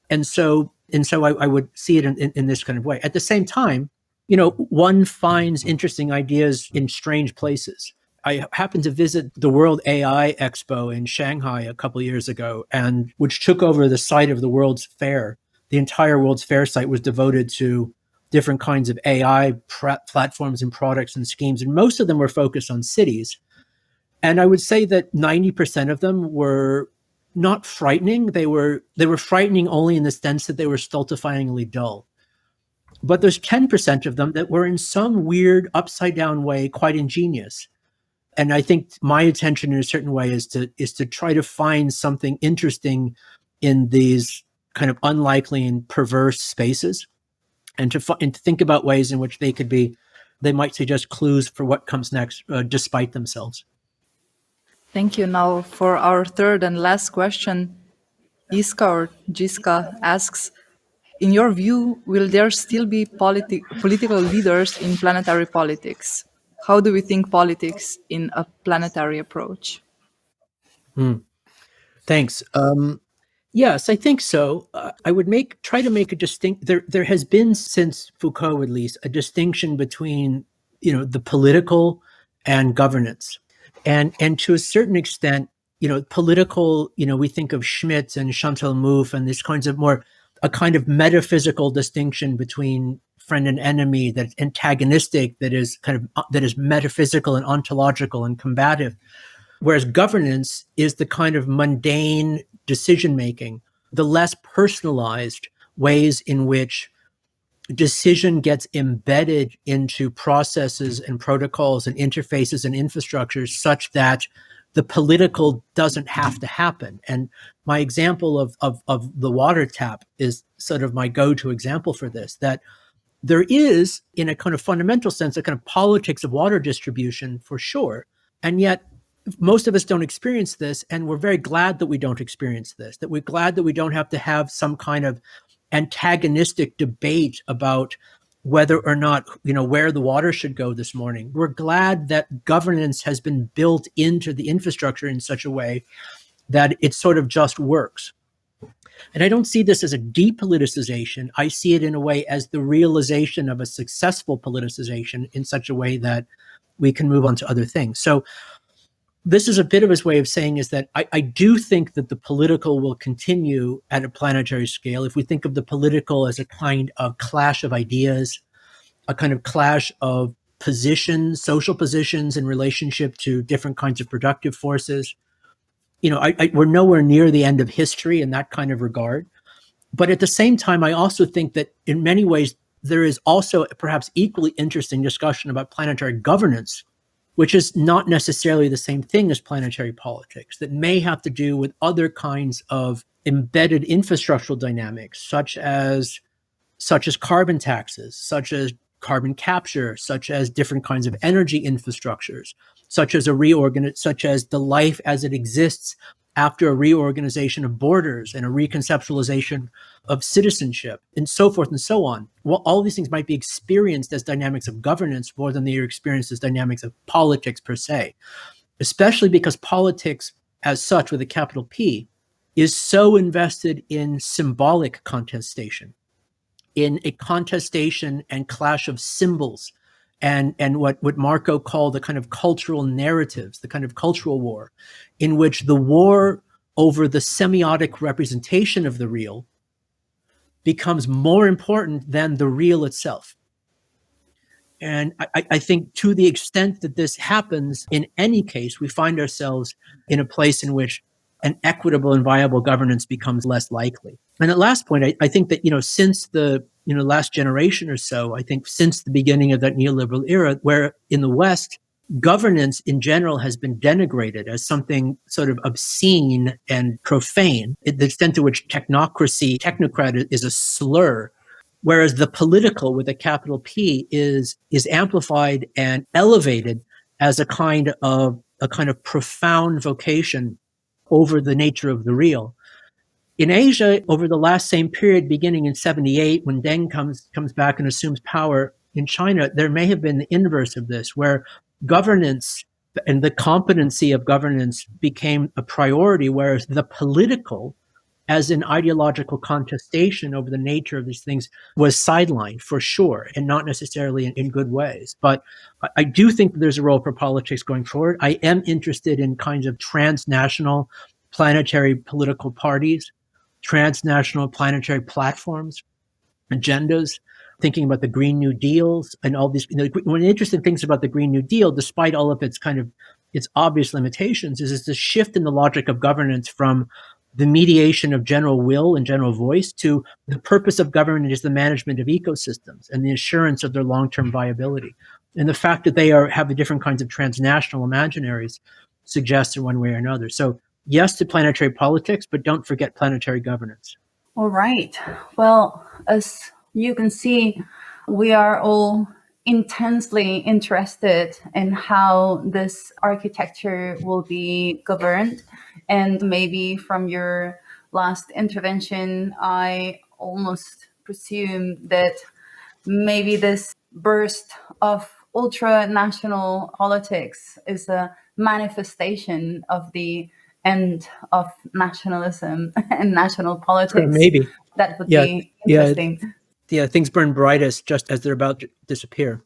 S4: And so I would see it in this kind of way. At the same time, one finds interesting ideas in strange places. I happened to visit the World AI Expo in Shanghai a couple of years ago, and which took over the site of the World's Fair. The entire World's Fair site was devoted to different kinds of AI platforms and products and schemes, and most of them were focused on cities. And I would say that 90% of them were not frightening. They were frightening only in the sense that they were stultifyingly dull. But there's 10% of them that were in some weird upside down way quite ingenious. And I think my attention in a certain way is to try to find something interesting in these kind of unlikely and perverse spaces, and to think about ways in which they might suggest clues for what comes next, despite themselves.
S8: Thank you. Now for our third and last question, Iska or Jiska asks, in your view, will there still be political leaders in planetary politics? How do we think politics in a planetary approach?
S4: Thanks. Yes, I think so. I would try to make a distinct. There has been, since Foucault at least, a distinction between the political and governance, and to a certain extent, political. We think of Schmitt and Chantal Mouffe and these kinds of a kind of metaphysical distinction between friend and enemy, that's antagonistic, that is metaphysical and ontological and combative. Whereas governance is the kind of mundane decision making, the less personalized ways in which decision gets embedded into processes and protocols and interfaces and infrastructures such that the political doesn't have to happen. And my example of the water tap is sort of my go-to example for this, that there is, in a kind of fundamental sense, a kind of politics of water distribution for sure. And yet most of us don't experience this, and we're very glad that we don't experience this, that we're glad that we don't have to have some kind of antagonistic debate about whether or not, where the water should go this morning. We're glad that governance has been built into the infrastructure in such a way that it sort of just works. And I don't see this as a depoliticization. I see it in a way as the realization of a successful politicization in such a way that we can move on to other things. So this is a bit of his way of saying is that I do think that the political will continue at a planetary scale. If we think of the political as a kind of clash of ideas, a kind of clash of positions, social positions in relationship to different kinds of productive forces, we're nowhere near the end of history in that kind of regard. But at the same time, I also think that in many ways, there is also perhaps equally interesting discussion about planetary governance, which is not necessarily the same thing as planetary politics, that may have to do with other kinds of embedded infrastructural dynamics, such as carbon taxes, such as carbon capture, such as different kinds of energy infrastructures, such as the life as it exists after a reorganization of borders and a reconceptualization of citizenship, and so forth and so on. Well, all these things might be experienced as dynamics of governance more than they are experienced as dynamics of politics per se, especially because politics as such, with a capital P, is so invested in symbolic contestation, in a contestation and clash of symbols, and what Marco called the kind of cultural narratives, the kind of cultural war, in which the war over the semiotic representation of the real becomes more important than the real itself. And I think to the extent that this happens, in any case, we find ourselves in a place in which an equitable and viable governance becomes less likely. And at last point, I think that, since the last generation or so, I think since the beginning of that neoliberal era, where in the West, governance in general has been denigrated as something sort of obscene and profane, the extent to which technocrat is a slur, whereas the political with a capital P is amplified and elevated as a kind of profound vocation over the nature of the real. In Asia, over the last same period, beginning in 1978, when Deng comes back and assumes power in China, there may have been the inverse of this, where governance and the competency of governance became a priority, whereas the political, as an ideological contestation over the nature of these things, was sidelined for sure, and not necessarily in good ways. But I do think that there's a role for politics going forward. I am interested in kinds of transnational planetary political parties, transnational planetary platforms, agendas, thinking about the Green New Deals and all these. One of the interesting things about the Green New Deal, despite all of its obvious limitations, is the shift in the logic of governance from the mediation of general will and general voice to the purpose of government is the management of ecosystems and the assurance of their long-term viability. And the fact that they have the different kinds of transnational imaginaries suggests in one way or another. So yes to planetary politics, but don't forget planetary governance.
S3: All right. Well, as you can see, we are all intensely interested in how this architecture will be governed. And maybe from your last intervention, I almost presume that maybe this burst of ultranational politics is a manifestation of the end of nationalism and national politics.
S4: Maybe.
S3: That would be interesting.
S4: Yeah, things burn brightest just as they're about to disappear.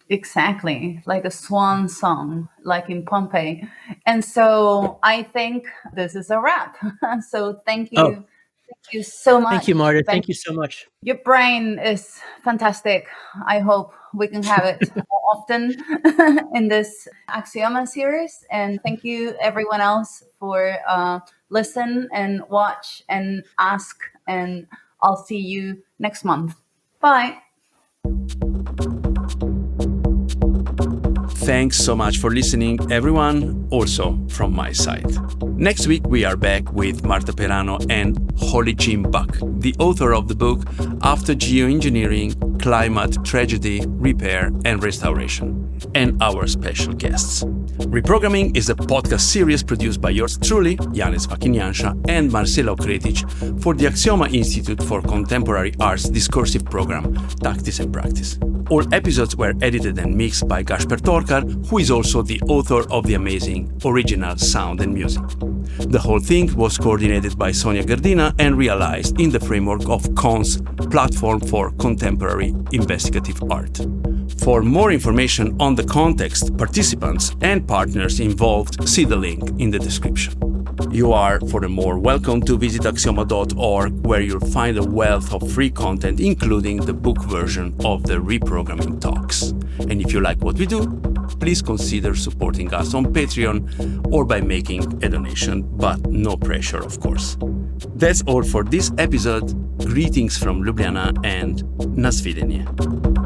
S3: Exactly, like a swan song, like in Pompeii. And so I think this is a wrap. So thank you. Thank you so much.
S4: Thank you, Marta. Thank you so much.
S3: Your brain is fantastic. I hope we can have it more often in this Aksioma series. And thank you, everyone else, for listen and watch and ask. And I'll see you next month. Bye.
S2: Thanks so much for listening, everyone, also from my side. Next week, we are back with Marta Peirano and Holly Jim Buck, the author of the book After Geoengineering, Climate Tragedy, Repair and Restoration, and our special guests. Reprogramming is a podcast series produced by yours truly, Yanis Vakinyansha and Marcelo Kretic, for the Aksioma Institute for Contemporary Arts discursive program, Tactics and Practice. All episodes were edited and mixed by Gasper Torkar, who is also the author of the amazing original sound and music. The whole thing was coordinated by Sonia Gardina and realized in the framework of CON's Platform for Contemporary Investigative Art. For more information on the context, participants, and partners involved, see the link in the description. You are, furthermore, welcome to visit aksioma.org, where you'll find a wealth of free content, including the book version of the reprogramming talks. And if you like what we do, please consider supporting us on Patreon or by making a donation, but no pressure, of course. That's all for this episode. Greetings from Ljubljana and na svidenje.